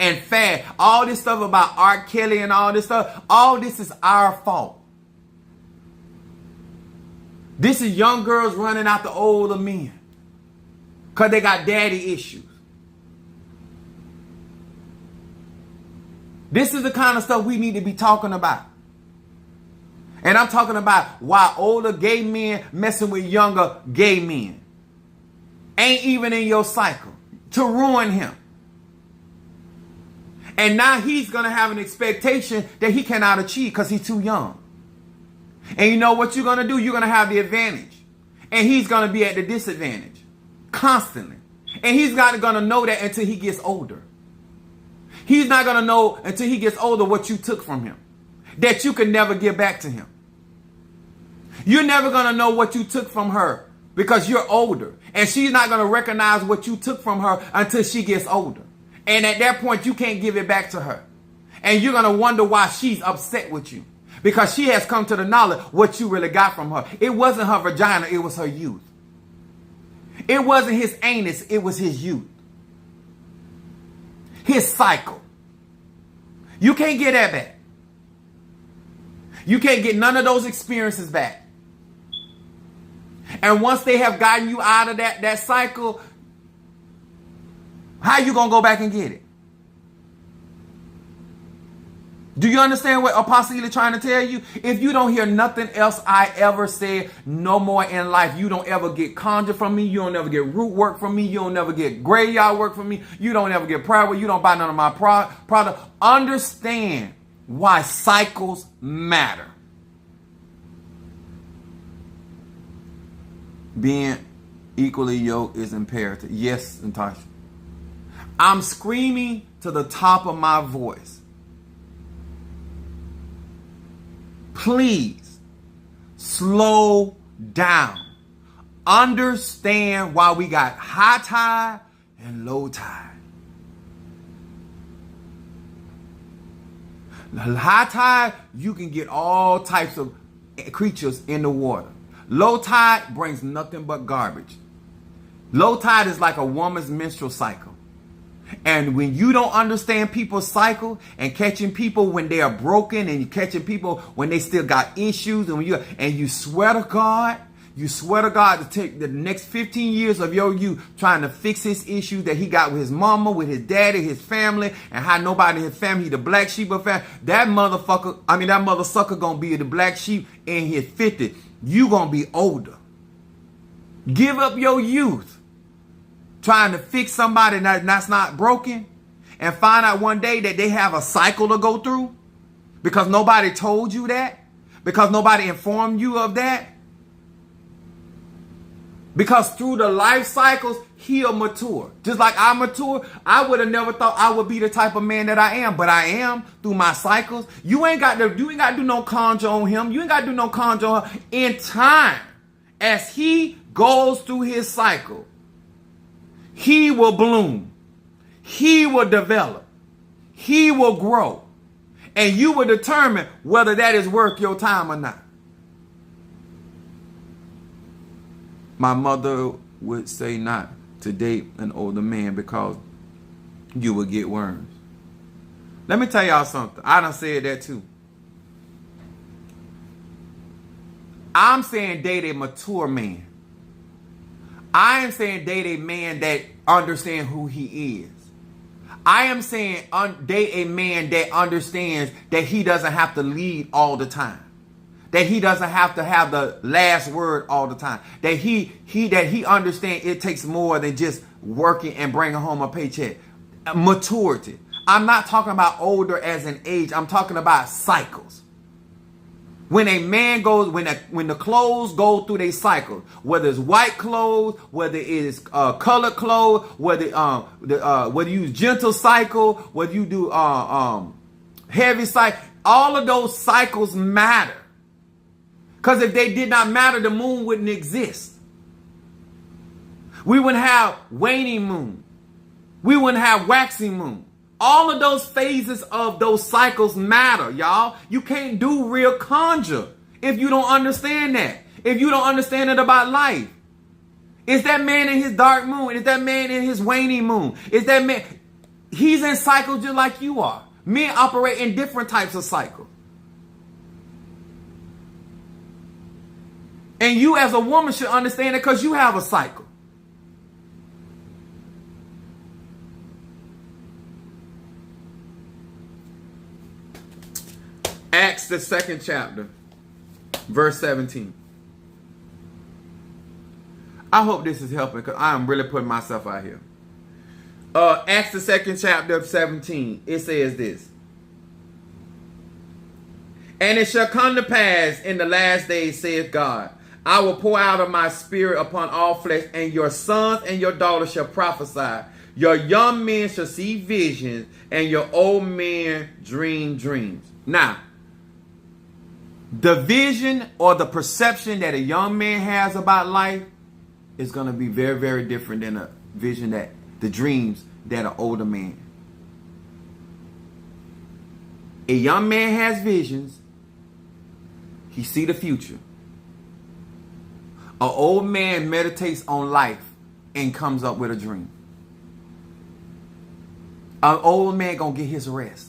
and fat. All this stuff about R. Kelly and all this stuff, all this is our fault. This is young girls running after older men because they got daddy issues. This is the kind of stuff we need to be talking about. And I'm talking about why older gay men messing with younger gay men. Ain't even in your cycle to ruin him. And now he's going to have an expectation that he cannot achieve because he's too young. And you know what you're going to do? You're going to have the advantage. And he's going to be at the disadvantage constantly. And he's not going to know that until he gets older. He's not going to know until he gets older what you took from him. That you can never give back to him. You're never going to know what you took from her because you're older. And she's not going to recognize what you took from her until she gets older. And at that point, you can't give it back to her. And you're going to wonder why she's upset with you. Because she has come to the knowledge what you really got from her. It wasn't her vagina, it was her youth. It wasn't his anus, it was his youth. His cycle. You can't get that back. You can't get none of those experiences back. And once they have gotten you out of that cycle, how you going to go back and get it? Do you understand what Apostle Ely trying to tell you? If you don't hear nothing else I ever said no more in life, you don't ever get conjure from me. You don't ever get root work from me. You don't ever get graveyard work from me. You don't ever get prayer work. You don't buy none of my product. Understand why cycles matter. Being equally yoked is imperative. Yes, Natasha. I'm screaming to the top of my voice. Please slow down. Understand why we got high tide and low tide. High tide, you can get all types of creatures in the water. Low tide brings nothing but garbage. Low tide is like a woman's menstrual cycle. And when you don't understand people's cycle and catching people when they are broken and you catching people when they still got issues and you swear to God to take the next 15 years of your youth trying to fix his issues that he got with his mama, with his daddy, his family, and how nobody in his family, he the black sheep of family. That mother sucker gonna be the black sheep in his 50s. You gonna be older. Give up your youth trying to fix somebody that's not broken and find out one day that they have a cycle to go through because nobody told you that, because nobody informed you of that. Because through the life cycles, he'll mature. Just like I mature, I would have never thought I would be the type of man that I am, but I am through my cycles. You ain't got to do no conjure on him. You ain't got to do no conjure on her. In time, as he goes through his cycle, he will bloom. He will develop. He will grow. And you will determine whether that is worth your time or not. My mother would say not to date an older man because you will get worms. Let me tell y'all something. I done said that too. I'm saying date a mature man. I am saying date a man that understands who he is. I am saying date a man that understands that he doesn't have to lead all the time. That he doesn't have to have the last word all the time. That he understands it takes more than just working and bringing home a paycheck. Maturity. I'm not talking about older as in age. I'm talking about cycles. When a man goes, when the clothes go through their cycle, whether it's white clothes, whether it is colored clothes, whether you use gentle cycle, whether you do heavy cycle, all of those cycles matter. Because if they did not matter, the moon wouldn't exist. We wouldn't have waning moon. We wouldn't have waxing moon. All of those phases of those cycles matter, y'all. You can't do real conjure if you don't understand that. If you don't understand it about life. Is that man in his dark moon? Is that man in his waning moon? Is that man? He's in cycles just like you are. Men operate in different types of cycles. And you as a woman should understand it because you have a cycle. Acts, the 2nd chapter, verse 17. I hope this is helping because I am really putting myself out here. Acts, the 2nd chapter of 17. It says this. And it shall come to pass in the last days, saith God, I will pour out of my spirit upon all flesh, and your sons and your daughters shall prophesy. Your young men shall see visions, and your old men dream dreams. Now, the vision or the perception that a young man has about life is going to be very, very different than a vision that the dreams that an older man. A young man has visions. He see the future. An old man meditates on life and comes up with a dream. An old man gonna get his rest.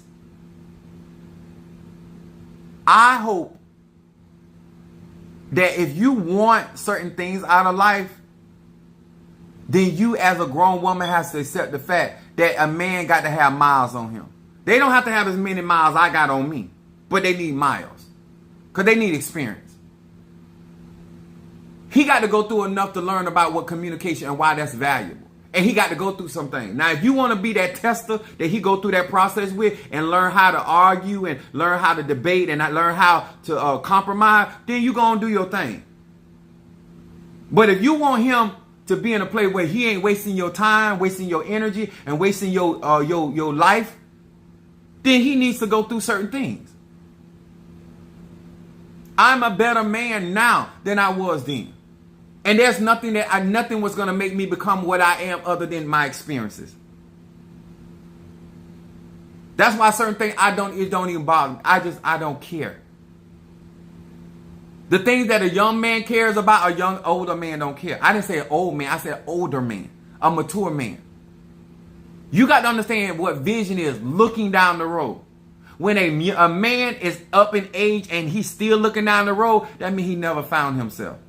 I hope that if you want certain things out of life, then you as a grown woman has to accept the fact that a man got to have miles on him. They don't have to have as many miles I got on me, but they need miles because they need experience. He got to go through enough to learn about what communication and why that's valuable. And he got to go through some things. Now, if you want to be that tester that he go through that process with and learn how to argue and learn how to debate and learn how to compromise, then you going to do your thing. But if you want him to be in a place where he ain't wasting your time, wasting your energy, and wasting your life, then he needs to go through certain things. I'm a better man now than I was then. And there's nothing nothing was going to make me become what I am other than my experiences. That's why certain things it don't even bother me. I don't care. The things that a young man cares about, a older man don't care. I didn't say an old man. I said older man, a mature man. You got to understand what vision is, looking down the road. When a man is up in age and he's still looking down the road, that means he never found himself.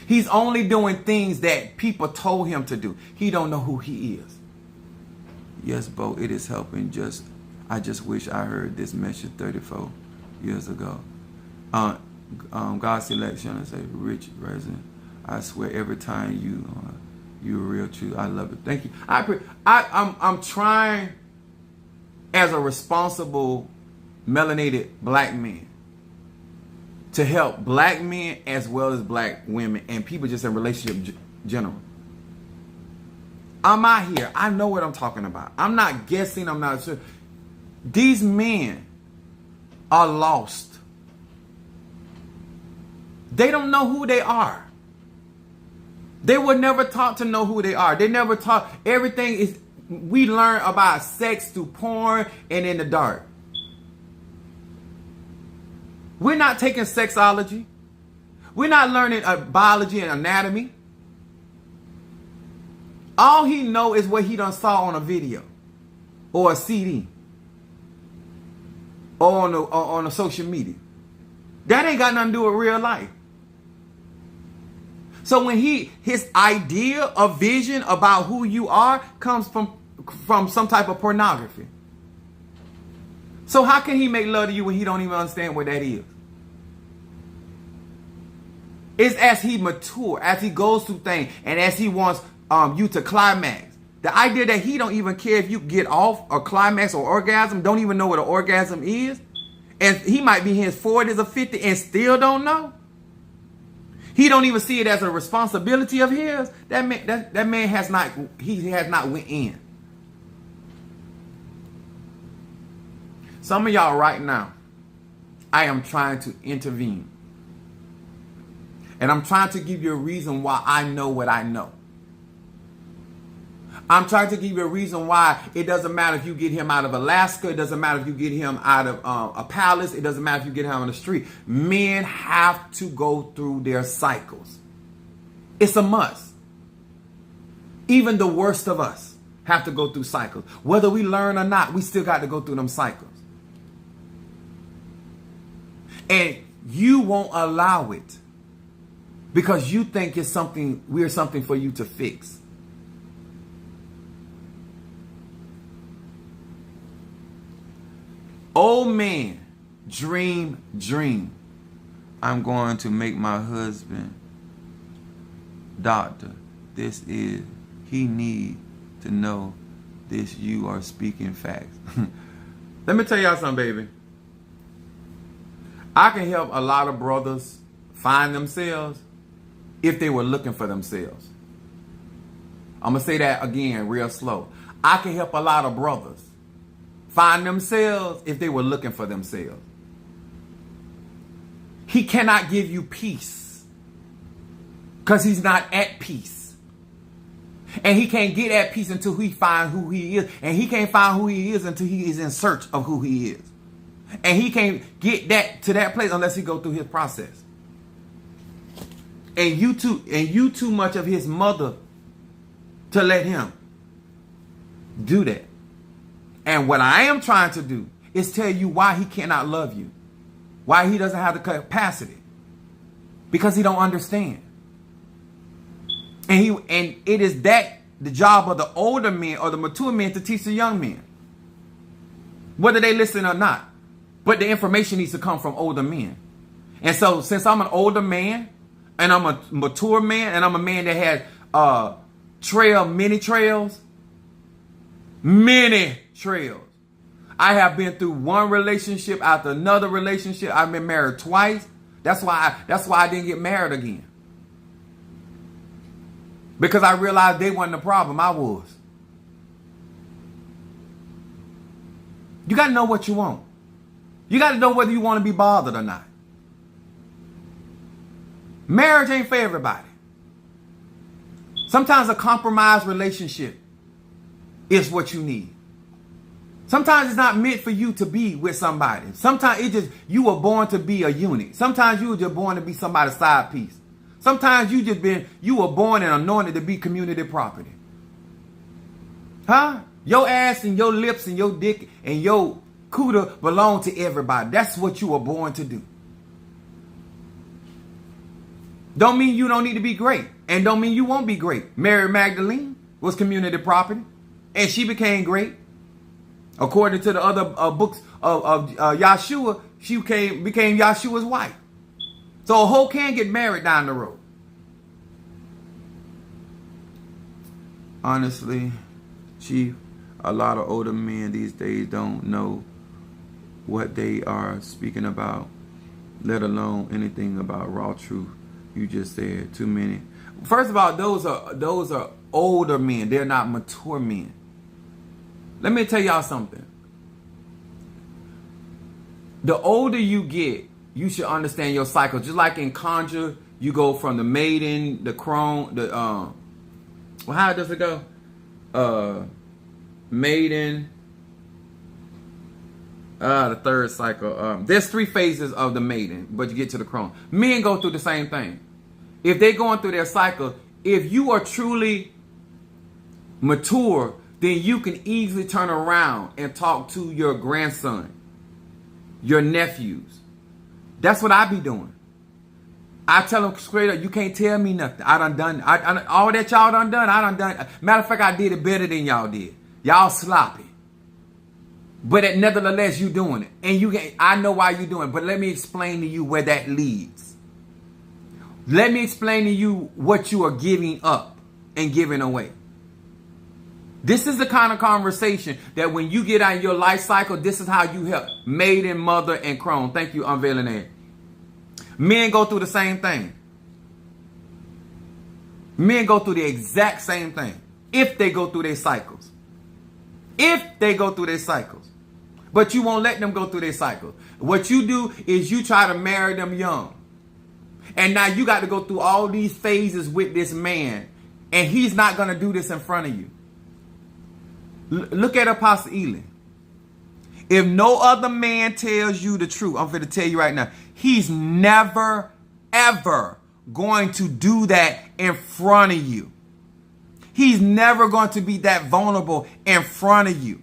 He's only doing things that people told him to do. He don't know who he is. Yes, Bo, it is helping. I just wish I heard this message 34 years ago. God's selection is a rich resin. I swear every time you're real true. I love it. Thank you. I'm trying as a responsible melanated black man to help black men as well as black women and people just in relationship general. I'm out here. I know what I'm talking about. I'm not guessing. I'm not sure. These men are lost. They don't know who they are. They were never taught to know who they are. They never taught. Everything is, we learn about sex through porn and in the dark. We're not taking sexology. We're not learning biology and anatomy. All he know is what he done saw on a video or a CD or on a social media. That ain't got nothing to do with real life. So when his idea of vision about who you are comes from some type of pornography. So how can he make love to you when he don't even understand what that is? It's as he mature, as he goes through things, and as he wants you to climax. The idea that he don't even care if you get off or climax or orgasm, don't even know what an orgasm is And he might be in his 40s or 50s and still don't know. He don't even see it as a responsibility of his. That man has not went in. Some of y'all right now, I am trying to intervene. And I'm trying to give you a reason why I know what I know. I'm trying to give you a reason why it doesn't matter if you get him out of Alaska. It doesn't matter if you get him out of a palace. It doesn't matter if you get him on the street. Men have to go through their cycles. It's a must. Even the worst of us have to go through cycles. Whether we learn or not, we still got to go through them cycles. And you won't allow it because you think it's something, we're something for you to fix. Old man, dream. I'm going to make my husband doctor. He need to know this. You are speaking facts. Let me tell y'all something, baby. I can help a lot of brothers find themselves if they were looking for themselves. I'm going to say that again real slow. I can help a lot of brothers find themselves if they were looking for themselves. He cannot give you peace because he's not at peace. And he can't get at peace until he finds who he is. And he can't find who he is until he is in search of who he is. And he can't get that to that place unless he go through his process. And you too much of his mother to let him do that. And what I am trying to do is tell you why he cannot love you. Why he doesn't have the capacity. Because he don't understand. And it is that the job of the older men or the mature men to teach the young men. Whether they listen or not. But the information needs to come from older men. And so since I'm an older man and I'm a mature man and I'm a man that has many trails. I have been through one relationship after another relationship. I've been married twice. That's why I didn't get married again. Because I realized they wasn't the problem. I was. You got to know what you want. You got to know whether you want to be bothered or not. Marriage ain't for everybody. Sometimes a compromised relationship is what you need. Sometimes it's not meant for you to be with somebody. Sometimes you were born to be a unit. Sometimes you were just born to be somebody's side piece. Sometimes you were born and anointed to be community property. Huh? Your ass and your lips and your dick and your cooter belong to everybody. That's what you were born to do. Don't mean you don't need to be great. And don't mean you won't be great. Mary Magdalene was community property. And she became great. According to the other books of Yahshua, she became Yahshua's wife. So a hoe can get married down the road. Honestly, Chief, a lot of older men these days don't know what they are speaking about, let alone anything about raw truth. You just said too many. First of all, those are older men. They're not mature men. Let me tell y'all something. The older you get, you should understand your cycle. Just like in Conjure, you go from the maiden, the crone, well, how does it go? Maiden, the third cycle. There's 3 phases of the maiden, but you get to the crone. Men go through the same thing. If they're going through their cycle, if you are truly mature, then you can easily turn around and talk to your grandson, your nephews. That's what I be doing. I tell them straight up, you can't tell me nothing. I done all that y'all done. Matter of fact, I did it better than y'all did. Y'all sloppy. But nevertheless, you doing it. And I know why you doing it. But let me explain to you where that leads. Let me explain to you what you are giving up and giving away. This is the kind of conversation that when you get out your life cycle, this is how you help maiden, mother, and crone. Thank you, Unveiling Ed. Men go through the same thing. Men go through the exact same thing if they go through their cycles. If they go through their cycles. But you won't let them go through their cycles. What you do is you try to marry them young. And now you got to go through all these phases with this man. And he's not going to do this in front of you. Look at Apostle Ely. If no other man tells you the truth, I'm going to tell you right now, he's never, ever going to do that in front of you. He's never going to be that vulnerable in front of you.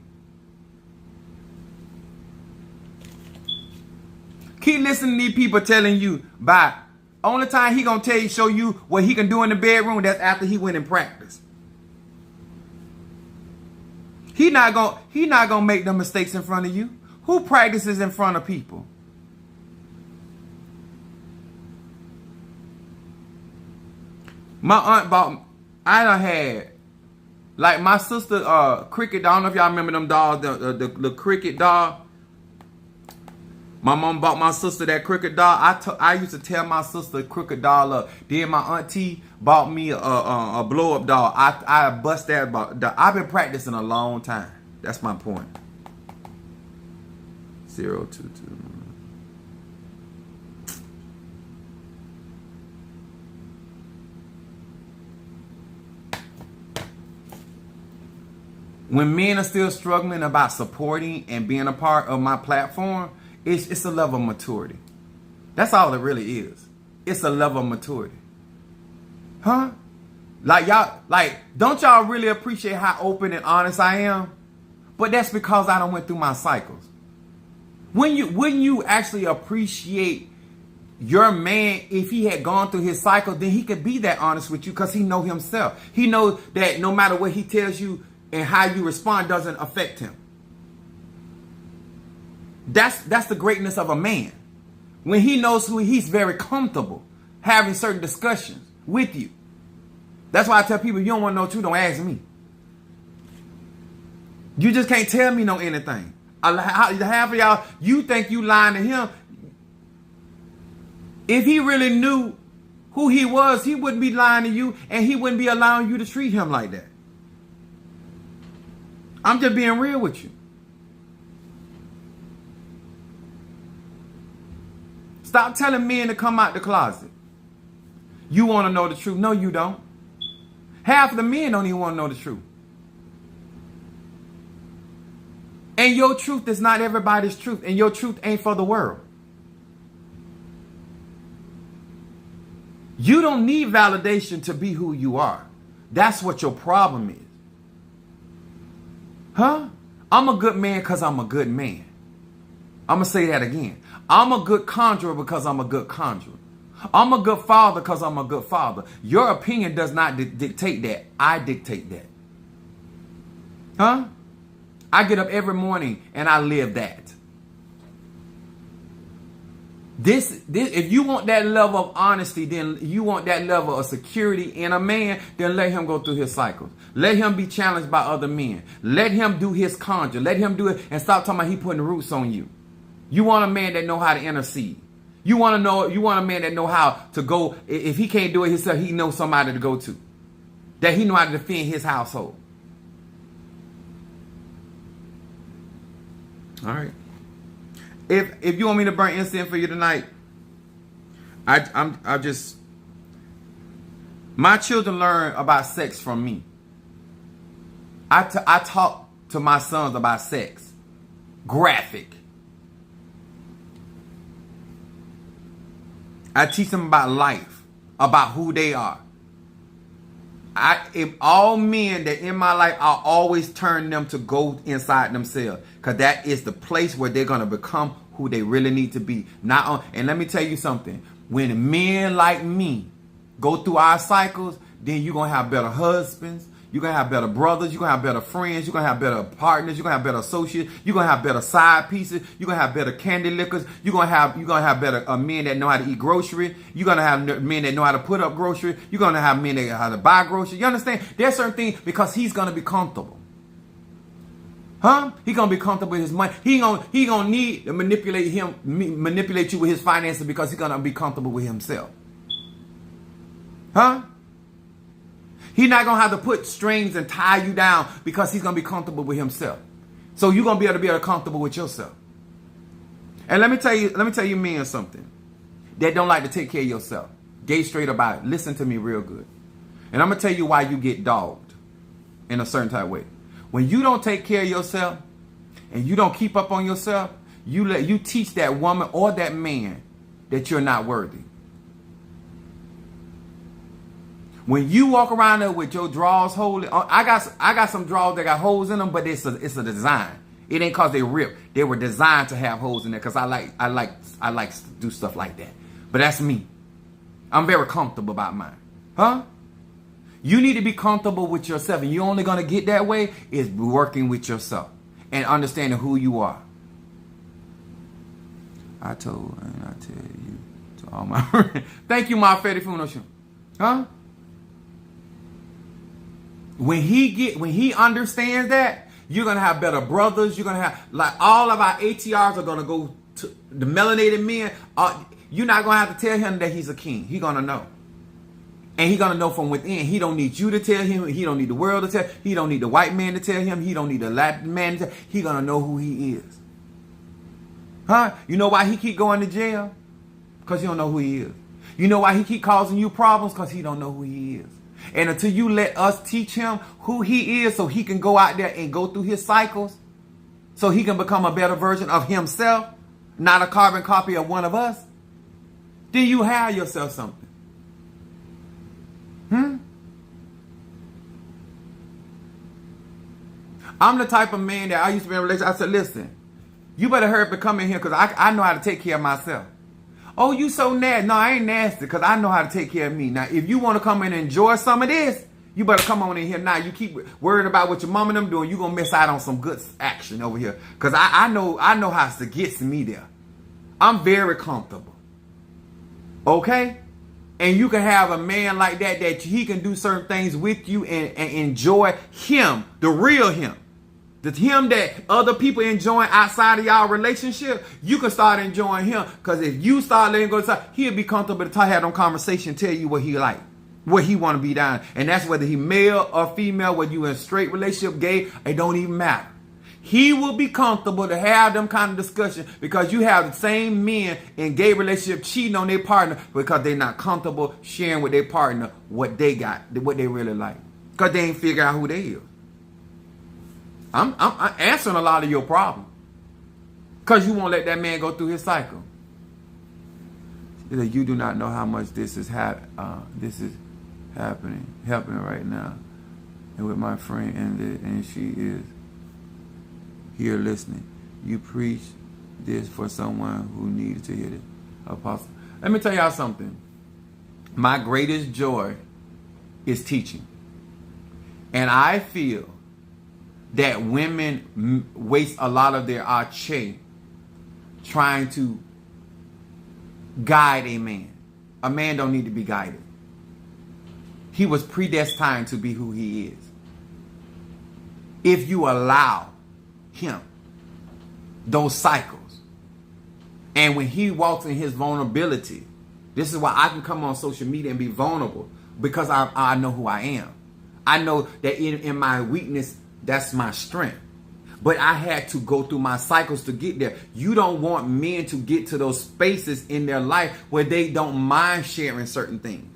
Keep listening to these people telling you, by only time he going to show you what he can do in the bedroom, that's after he went and practiced. He not gonna make them mistakes in front of you. Who practices in front of people? My aunt bought, I done had, like my sister, Cricket doll. I don't know if y'all remember them dolls, the Cricket doll. My mom bought my sister that Cricket doll. I used to tell my sister Cricket doll up. Then my auntie bought me a blow up doll. I bust that about. I've been practicing a long time. That's my point. 022. When men are still struggling about supporting and being a part of my platform, it's a level of maturity. That's all it really is. It's a level of maturity. Huh? Like y'all, don't y'all really appreciate how open and honest I am? But that's because I done went through my cycles. When you actually appreciate your man, if he had gone through his cycle, then he could be that honest with you because he know himself. He knows that no matter what he tells you and how you respond doesn't affect him. That's the greatness of a man. When he knows who he's very comfortable having certain discussions with you. That's why I tell people, you don't want to know the truth, don't ask me. You just can't tell me no anything. Half of y'all, you think you lying to him. If he really knew who he was, he wouldn't be lying to you and he wouldn't be allowing you to treat him like that. I'm just being real with you. Stop telling men to come out the closet. You want to know the truth. No, you don't. Half of the men don't even want to know the truth. And your truth is not everybody's truth. And your truth ain't for the world. You don't need validation to be who you are. That's what your problem is. Huh? I'm a good man because I'm a good man. I'm going to say that again. I'm a good conjurer because I'm a good conjurer. I'm a good father because I'm a good father. Your opinion does not dictate that. I dictate that. Huh? I get up every morning and I live that. This, if you want that level of honesty, then you want that level of security in a man, then let him go through his cycles. Let him be challenged by other men. Let him do his conjure. Let him do it and stop talking about he putting the roots on you. You want a man that know how to intercede. You want a man that know how to go, if he can't do it himself, he knows somebody to go to. That he know how to defend his household. All right. If you want me to burn incense for you tonight, my children learn about sex from me. I talk to my sons about sex. Graphic. I teach them about life, about who they are. If all men that in my life, I always turn them to go inside themselves, because that is the place where they're going to become who they really need to be. And let me tell you something. When men like me go through our cycles, then you're going to have better husbands. You're going to have better brothers. You're going to have better friends. You're going to have better partners. You're going to have better associates. You're going to have better side pieces. You're going to have better candy lickers. You're going to have better men that know how to eat grocery. You're going to have men that know how to put up grocery. You're going to have men that know how to buy grocery. You understand? There's certain things because he's going to be comfortable. Huh? He gonna be comfortable with his money. He gonna need to manipulate you with his finances because he's gonna be comfortable with himself. Huh? He's not gonna have to put strings and tie you down because he's gonna be comfortable with himself. So you're gonna be able to comfortable with yourself. And let me tell you men something that don't like to take care of yourself. Get straight about it. Listen to me real good. And I'm gonna tell you why you get dogged in a certain type of way. When you don't take care of yourself and you don't keep up on yourself, you teach that woman or that man that you're not worthy. When you walk around there with your drawers holding, I got some drawers that got holes in them, but it's a design. It ain't cause they rip. They were designed to have holes in there because I like to do stuff like that. But that's me. I'm very comfortable about mine. Huh? You need to be comfortable with yourself, and you're only going to get that way is working with yourself and understanding who you are. I tell you to all my thank you, my Fetty Funoshu. Huh? When he understands that, you're gonna have better brothers. You're gonna have like all of our ATRs are gonna go to the melanated men. You're not gonna have to tell him that he's a king. He's gonna know. And he's going to know from within. He don't need you to tell him. He don't need the world to tell. He don't need the white man to tell him. He don't need the Latin man to tell. He's going to know who he is. Huh? You know why he keep going to jail? Because he don't know who he is. You know why he keep causing you problems? Because he don't know who he is. And until you let us teach him who he is so he can go out there and go through his cycles, so he can become a better version of himself, not a carbon copy of one of us, then you have yourself something. I'm the type of man that I used to be in a relationship. I said, listen, you better hurry up and come in here because I know how to take care of myself. Oh, you so nasty. No, I ain't nasty because I know how to take care of me. Now, if you want to come in and enjoy some of this, you better come on in here now. You keep worried about what your mom and them doing, you're going to miss out on some good action over here. Because I know how to get to me there. I'm very comfortable. Okay? And you can have a man like that he can do certain things with you and enjoy him, the real him. The him that other people enjoying outside of y'all relationship, you can start enjoying him. Because if you start letting go to side, he'll be comfortable to have them conversation, tell you what he like, what he want to be down. And that's whether he male or female, whether you in a straight relationship, gay, it don't even matter. He will be comfortable to have them kind of discussion because you have the same men in gay relationship cheating on their partner because they're not comfortable sharing with their partner what they got, what they really like. Because they ain't figure out who they is. I'm answering a lot of your problem. Because you won't let that man go through his cycle. You do not know how much this is happening right now. And with my friend and she is here listening. You preach this for someone who needed to hear it. Apostle. Let me tell y'all something. My greatest joy is teaching. And I feel that women waste a lot of their arche trying to guide a man. A man don't need to be guided. He was predestined to be who he is. If you allow him those cycles, and when he walks in his vulnerability, this is why I can come on social media and be vulnerable, because I know who I am. I know that in my weakness, that's my strength. But I had to go through my cycles to get there. You don't want men to get to those spaces in their life where they don't mind sharing certain things.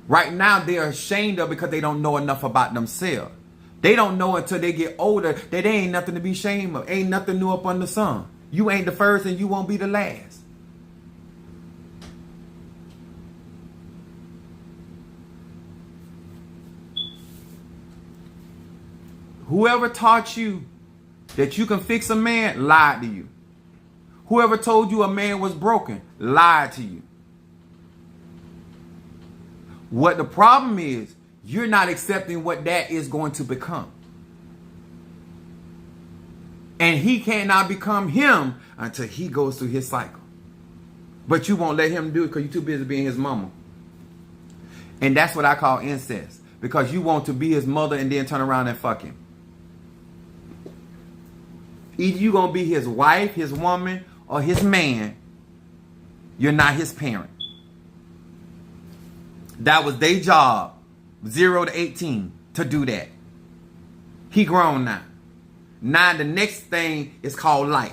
Right now, they're ashamed of because they don't know enough about themselves. They don't know until they get older that they ain't nothing to be ashamed of. Ain't nothing new up under the sun. You ain't the first and you won't be the last. Whoever taught you that you can fix a man lied to you. Whoever told you a man was broken lied to you. What the problem is, you're not accepting what that is going to become. And he cannot become him until he goes through his cycle. But you won't let him do it because you're too busy being his mama. And that's what I call incest. Because you want to be his mother and then turn around and fuck him. Either you going to be his wife, his woman, or his man. You're not his parent. That was their job, 0 to 18, to do that. He grown now. Now the next thing is called life.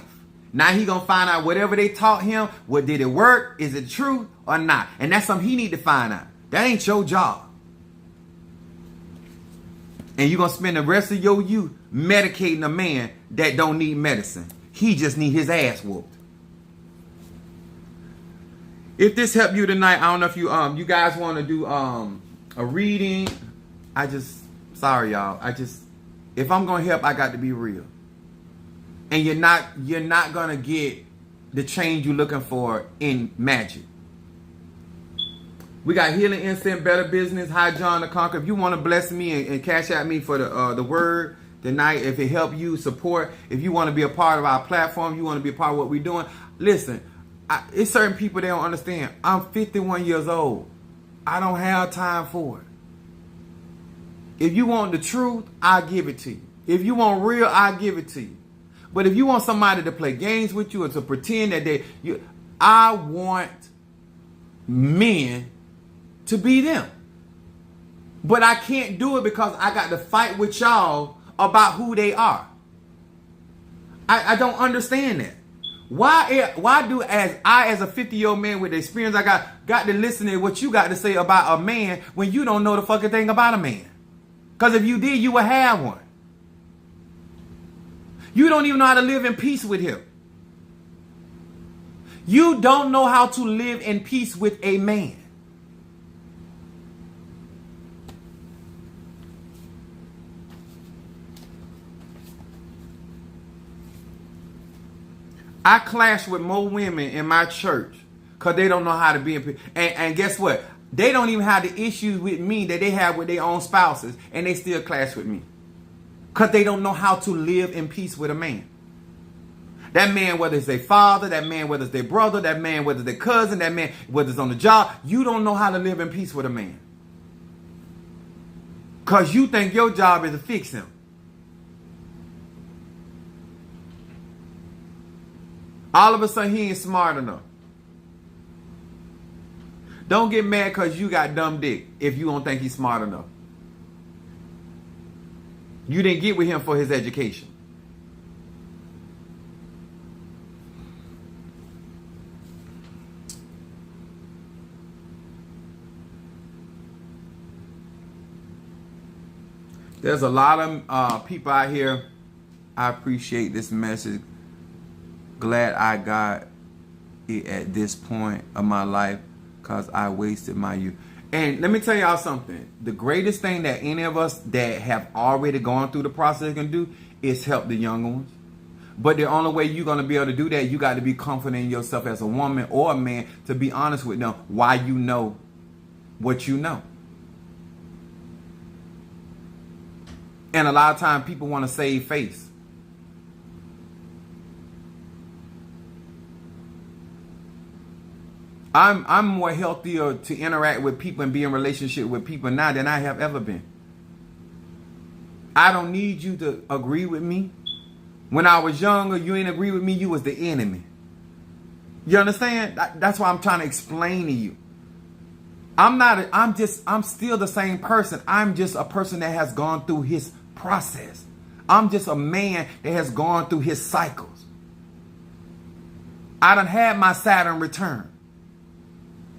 Now he gonna find out whatever they taught him, what did it work, is it true or not? And that's something he need to find out. That ain't your job. And you gonna spend the rest of your youth medicating a man that don't need medicine. He just need his ass whooped. If this helped you tonight, I don't know if you guys want to do a reading. Sorry y'all. If I'm gonna help, I got to be real. And you're not gonna get the change you're looking for in magic. We got Healing Instant, Better Business, Hi John the Conqueror. If you want to bless me and cash at me for the word tonight, if it help you support, if you want to be a part of our platform, you want to be a part of what we're doing, listen. It's certain people they don't understand. I'm 51 years old. I don't have time for it. If you want the truth, I'll give it to you. If you want real, I'll give it to you. But if you want somebody to play games with you and to pretend that I want men to be them. But I can't do it because I got to fight with y'all about who they are. I don't understand that. Why do as a 50-year-old man with the experience I got to listen to what you got to say about a man when you don't know the fucking thing about a man? Because if you did, you would have one. You don't even know how to live in peace with him. You don't know how to live in peace with a man. I clash with more women in my church because they don't know how to be in peace. And guess what? They don't even have the issues with me that they have with their own spouses, and they still clash with me. Because they don't know how to live in peace with a man. That man, whether it's their father, that man, whether it's their brother, that man, whether it's their cousin, that man, whether it's on the job, you don't know how to live in peace with a man. Because you think your job is to fix him. All of a sudden, he ain't smart enough. Don't get mad because you got dumb dick if you don't think he's smart enough. You didn't get with him for his education. There's a lot of people out here. I appreciate this message. Glad I got it at this point of my life because I wasted my youth. And let me tell y'all something. The greatest thing that any of us that have already gone through the process can do is help the younger ones. But the only way you're going to be able to do that, you got to be confident in yourself as a woman or a man to be honest with them why you know what you know. And a lot of times people want to save face. I'm more healthier to interact with people and be in relationship with people now than I have ever been. I don't need you to agree with me. When I was younger, you ain't agree with me, you was the enemy. You understand? That's why I'm trying to explain to you. I'm still the same person. I'm just a person that has gone through his process. I'm just a man that has gone through his cycles. I done had my Saturn return.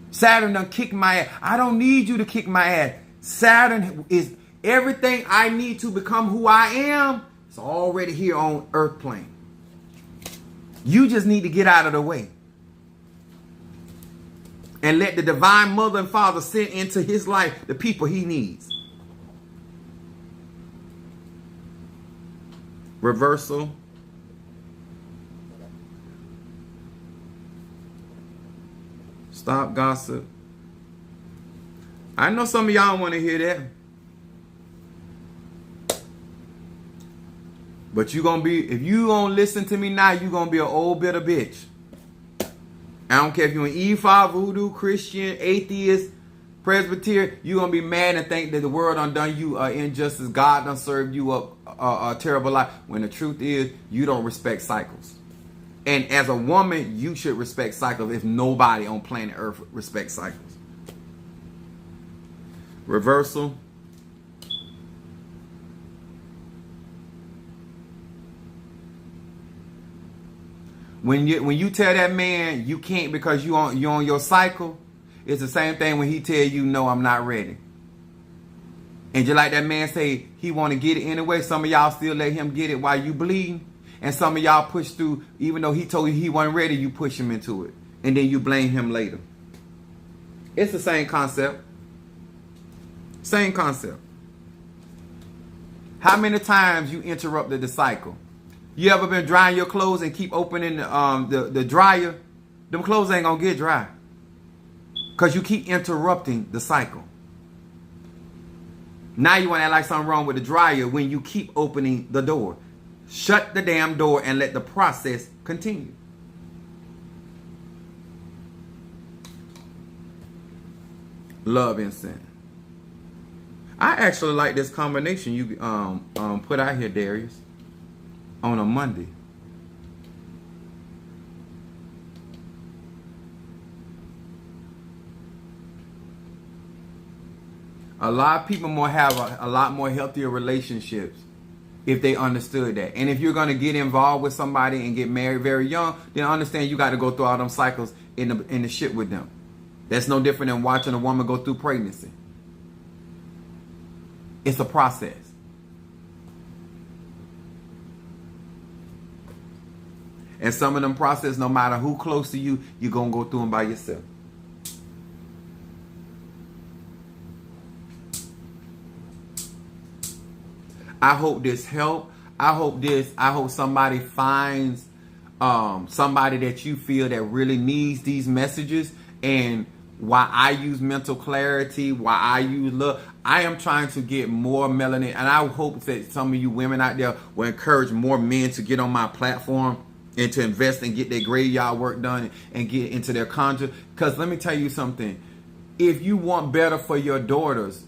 Saturn done kicked my ass. I don't need you to kick my ass. Saturn is everything I need to become who I am. It's already here on Earth plane. You just need to get out of the way. And let the divine mother and father send into his life the people he needs. Reversal. Stop gossip. I know some of y'all want to hear that. But you gonna be, if you gonna listen to me now, you gonna be an old bitter bitch. I don't care if you're an E5, voodoo, Christian, atheist, Presbyterian, you're going to be mad and think that the world done you injustice. God done served you up a terrible life. When the truth is, you don't respect cycles. And as a woman, you should respect cycles if nobody on planet Earth respects cycles. Reversal. When you tell that man you can't because you on your cycle, it's the same thing when he tell you, no, I'm not ready. And just like that man say he want to get it anyway, some of y'all still let him get it while you bleeding. And some of y'all push through, even though he told you he wasn't ready, you push him into it. And then you blame him later. It's the same concept. Same concept. How many times you interrupted the cycle? You ever been drying your clothes and keep opening the dryer? Them clothes ain't gonna get dry. Because you keep interrupting the cycle. Now you want to act like something wrong with the dryer when you keep opening the door. Shut the damn door and let the process continue. Love and sin. I actually like this combination you put out here, Darius, on a Monday. A lot of people have a lot more healthier relationships if they understood that. And if you're going to get involved with somebody and get married very young, then understand you got to go through all them cycles in the shit with them. That's no different than watching a woman go through pregnancy. It's a process. And some of them processes, no matter who close to you, you're going to go through them by yourself. I hope this helped. I hope somebody finds somebody that you feel that really needs these messages. And why I use mental clarity, why I use love. I am trying to get more melanin. And I hope that some of you women out there will encourage more men to get on my platform and to invest and get their graveyard work done and get into their conjugal. Because let me tell you something. If you want better for your daughters,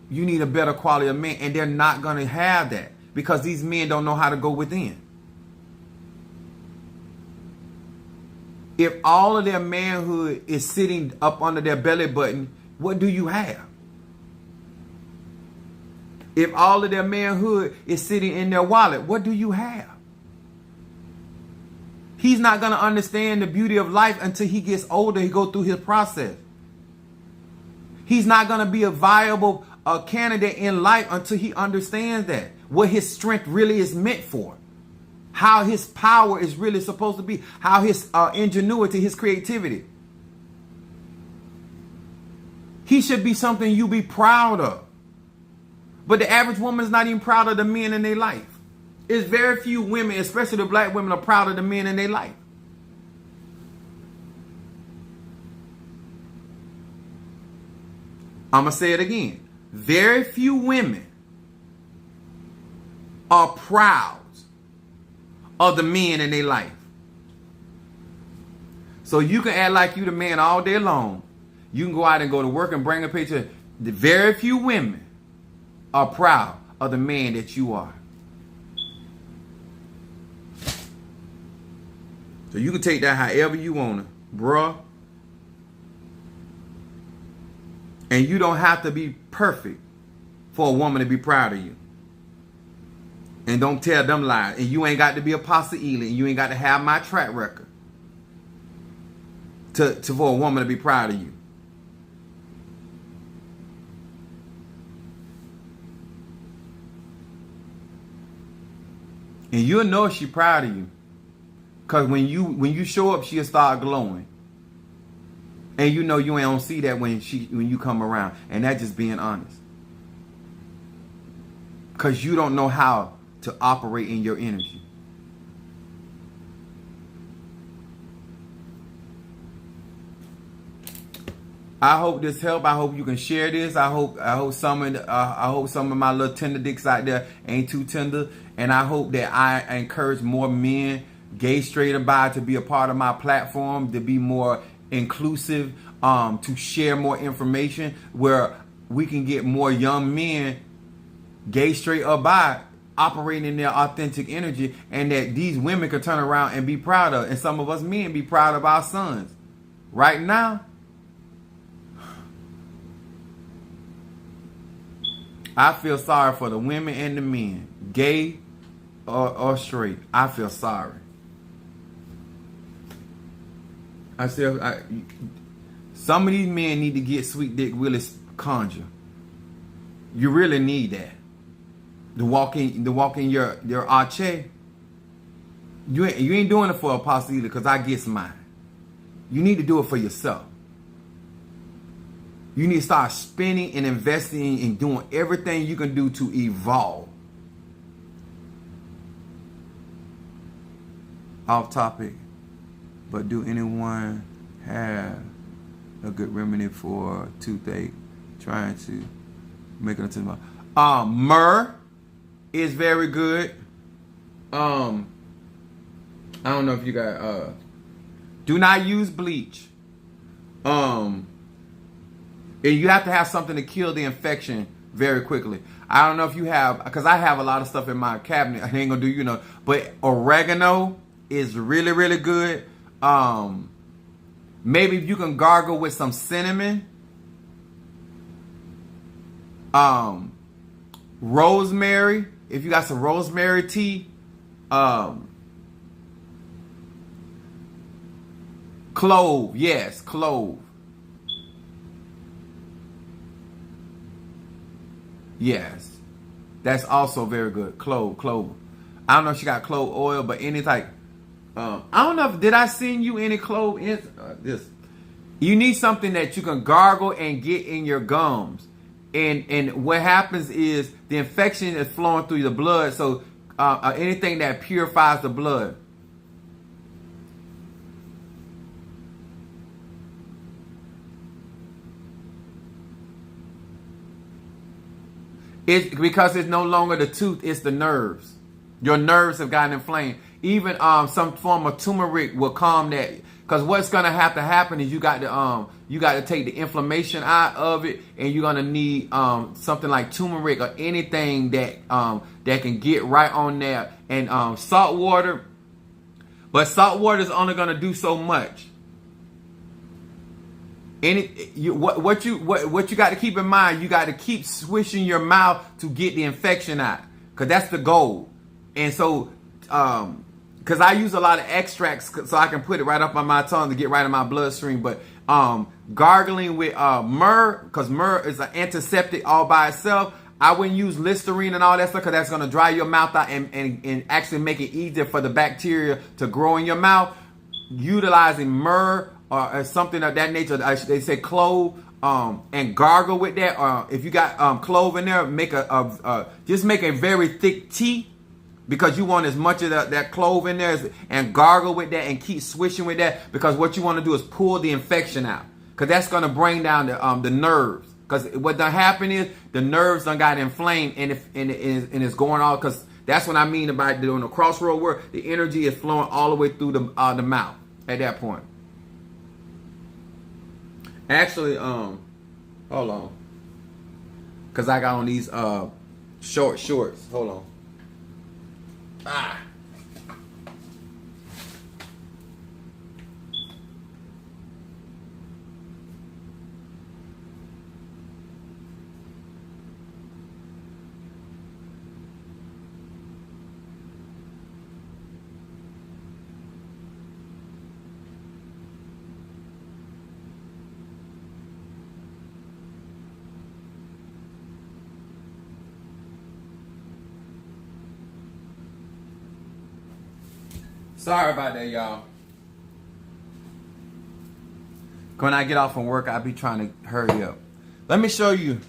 you need a better quality of man. And they're not going to have that because these men don't know how to go within. If all of their manhood is sitting up under their belly button, what do you have? If all of their manhood is sitting in their wallet, what do you have? He's not going to understand the beauty of life until he gets older. He goes through his process. He's not going to be a viable candidate in life until he understands that. What his strength really is meant for. How his power is really supposed to be. How his ingenuity, his creativity. He should be something you be proud of. But the average woman is not even proud of the men in their life. It's very few women, especially the black women, are proud of the men in their life. I'm going to say it again. Very few women are proud of the men in their life. So you can act like you the man all day long. You can go out and go to work and bring a picture. The very few women are proud of the man that you are. So you can take that however you want to, bruh. And you don't have to be perfect for a woman to be proud of you. And don't tell them lies. And you ain't got to be Apostle Ely. And you ain't got to have my track record for a woman to be proud of you. And you'll know if she's proud of you. Because when you show up, she'll start glowing. And you know you ain't gonna see that when you come around. And that's just being honest. Because you don't know how to operate in your energy. I hope this helped. I hope you can share this. I hope some of my little tender dicks out there ain't too tender. And I hope that I encourage more men, gay, straight, and bi, to be a part of my platform, to be more inclusive to share more information where we can get more young men, gay, straight, or bi, operating in their authentic energy, and that these women can turn around and be proud of, and some of us men be proud of our sons. Right now, I feel sorry for the women and the men, gay or straight. I feel sorry. Some of these men need to get Sweet Dick Willis conjure. You really need that. To walk in your arche. You ain't doing it for Apostle either, because I get mine. You need to do it for yourself. You need to start spending and investing and doing everything you can do to evolve. Off topic, but do anyone have a good remedy for toothache? Trying to make it into the myrrh is very good. I don't know if you got do not use bleach. And you have to have something to kill the infection very quickly. I don't know if you have, because I have a lot of stuff in my cabinet. I ain't gonna do, but oregano is really, really good. Maybe if you can gargle with some cinnamon. Rosemary, if you got some rosemary tea. Clove, yes, clove. Yes, that's also very good. Clove. I don't know if she got clove oil, but any type. I don't know did I send you any clove in this? You need something that you can gargle and get in your gums, and what happens is the infection is flowing through the blood. So anything that purifies the blood. It's because it's no longer the tooth, it's the nerves. Your nerves have gotten inflamed. Even some form of turmeric will calm that. Because what's gonna have to happen is you got to take the inflammation out of it, and you're gonna need something like turmeric or anything that can get right on there. And salt water, but salt water is only gonna do so much. What you got to keep in mind, you got to keep swishing your mouth to get the infection out, because that's the goal. And so, because I use a lot of extracts, so I can put it right up on my tongue to get right in my bloodstream. But gargling with myrrh, because myrrh is an antiseptic all by itself. I wouldn't use Listerine and all that stuff, because that's going to dry your mouth out and actually make it easier for the bacteria to grow in your mouth. Utilizing myrrh or something of that nature, they say clove, and gargle with that. If you got clove in there, just make a very thick tea, because you want as much of that clove in there, and gargle with that and keep swishing with that, because what you want to do is pull the infection out, because that's going to bring down the nerves. Because what done happen is the nerves done got inflamed, and it's going all, because that's what I mean about doing the crossroad work. The energy is flowing all the way through the mouth at that point. Actually, hold on, because I got on these short shorts. Hold on. Sorry about that, y'all. When I get off from work, I'll be trying to hurry up. Let me show you.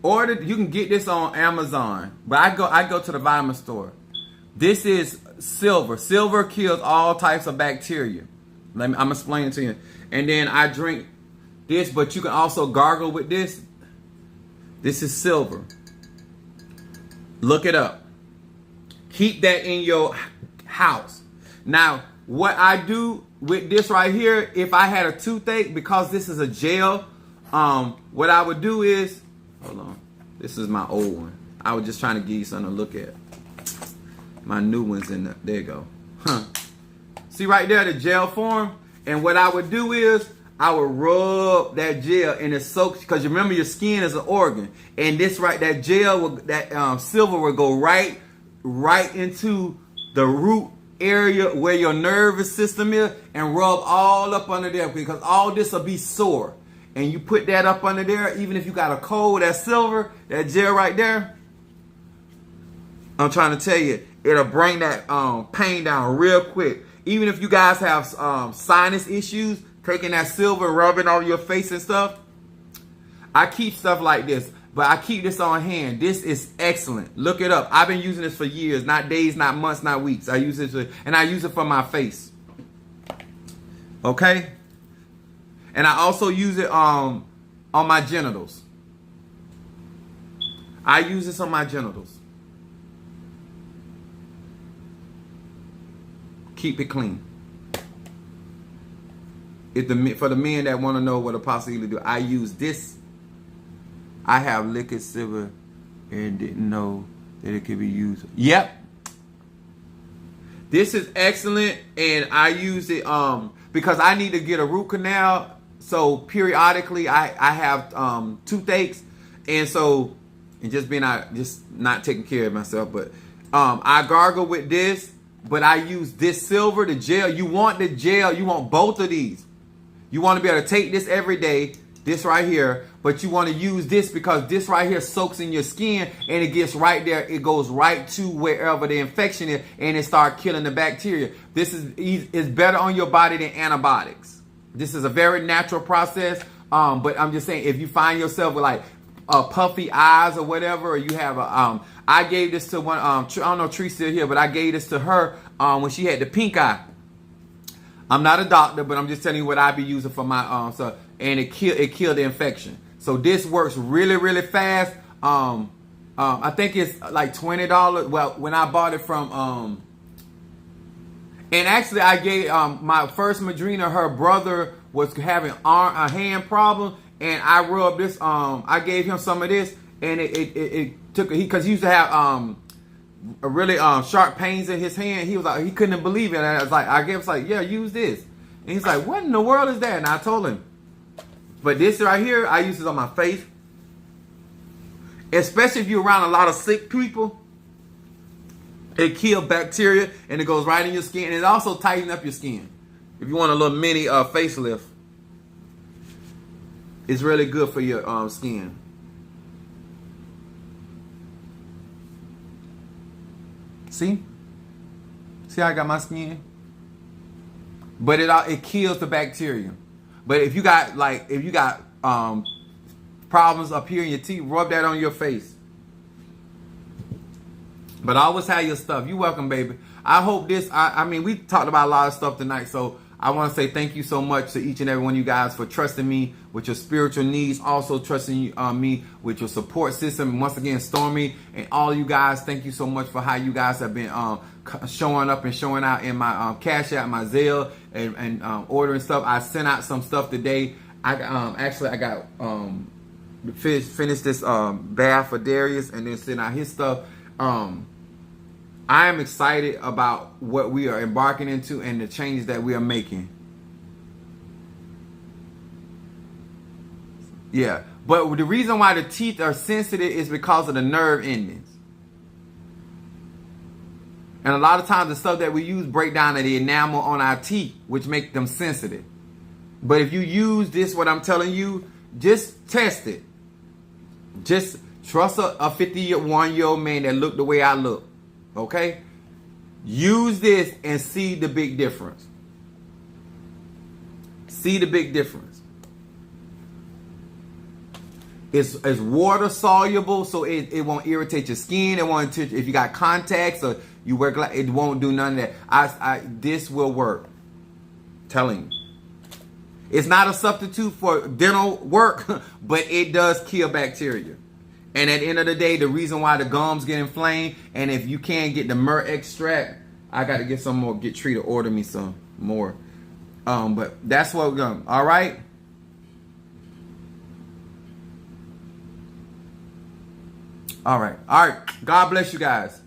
You can get this on Amazon, but I go to the vitamin store. This is silver. Silver kills all types of bacteria. I'm explaining it to you. And then I drink this, but you can also gargle with this. This is silver. Look it up. Keep that in your house. Now, what I do with this right here, if I had a toothache, because this is a gel, what I would do is, hold on, this is my old one. I was just trying to give you something to look at. My new one's in there you go. See right there, the gel form? And what I would do is, I would rub that gel and it soaks, because you remember your skin is an organ. And this right, that gel, that silver will go right into the root area where your nervous system is and rub all up under there, because all this will be sore. And you put that up under there, even if you got a cold, that silver, that gel right there, I'm trying to tell you, it'll bring that pain down real quick. Even if you guys have sinus issues, taking that silver and rubbing all your face and stuff. I keep stuff like this, but I keep this on hand. This is excellent. Look it up. I've been using this for years, not days, not months, not weeks. I use it and I use it for my face. Okay? And I also use it on my genitals. I use this on my genitals. Keep it clean. For the men that want to know what Apostle Ely do, I use this. I have liquid silver and didn't know that it could be used. Yep. This is excellent, and I use it because I need to get a root canal. So periodically I have toothaches, and so just not taking care of myself, but I gargle with this, but I use this silver, the gel. You want the gel, you want both of these. You want to be able to take this every day, this right here, but you want to use this because this right here soaks in your skin and it gets right there. It goes right to wherever the infection is and it starts killing the bacteria. This is better on your body than antibiotics. This is a very natural process, but I'm just saying, if you find yourself with like puffy eyes or whatever, or you have a, I gave this to one, I don't know if Tree's still here, but I gave this to her when she had the pink eye. I'm not a doctor, but I'm just telling you what I be using for my and it killed the infection. So this works really, really fast. I think it's like $20. Well, when I bought it from and actually I gave my first Madrina, her brother was having a hand problem, and I rubbed this. I gave him some of this, and it took because he used to have a really sharp pains in his hand. He was like, he couldn't believe it. And I was like, yeah, use this. And he's like, what in the world is that? And I told him, but this right here, I use this on my face. Especially if you're around a lot of sick people. It kills bacteria and it goes right in your skin. And it also tightens up your skin. If you want a little mini facelift, it's really good for your skin. See how I got my skin? But it kills the bacteria. But if you got problems up here in your teeth, rub that on your face. But always have your stuff. You're welcome, baby. I hope this. I mean, we talked about a lot of stuff tonight, so I want to say thank you so much to each and every one of you guys for trusting me with your spiritual needs, also trusting me with your support system. Once again, Stormy and all you guys, thank you so much for how you guys have been showing up and showing out in my Cash App, my Zelle, and ordering stuff. I sent out some stuff today. I got finished this bath for Darius and then sent out his stuff. I am excited about what we are embarking into and the changes that we are making. Yeah, but the reason why the teeth are sensitive is because of the nerve endings. And a lot of times the stuff that we use break down the enamel on our teeth, which make them sensitive. But if you use this, what I'm telling you, just test it. Just trust a 51-year-old man that look the way I look. Okay? Use this and see the big difference. See the big difference. It's water soluble, so it won't irritate your skin. It won't, if you got contacts or you wear glass, it won't do none of that. This will work. Telling you. It's not a substitute for dental work, but it does kill bacteria. And at the end of the day, the reason why the gums get inflamed, and if you can't get the myrrh extract, I got to get some more. Get Tree to order me some more. But that's what we're going. All right. All right. God bless you guys.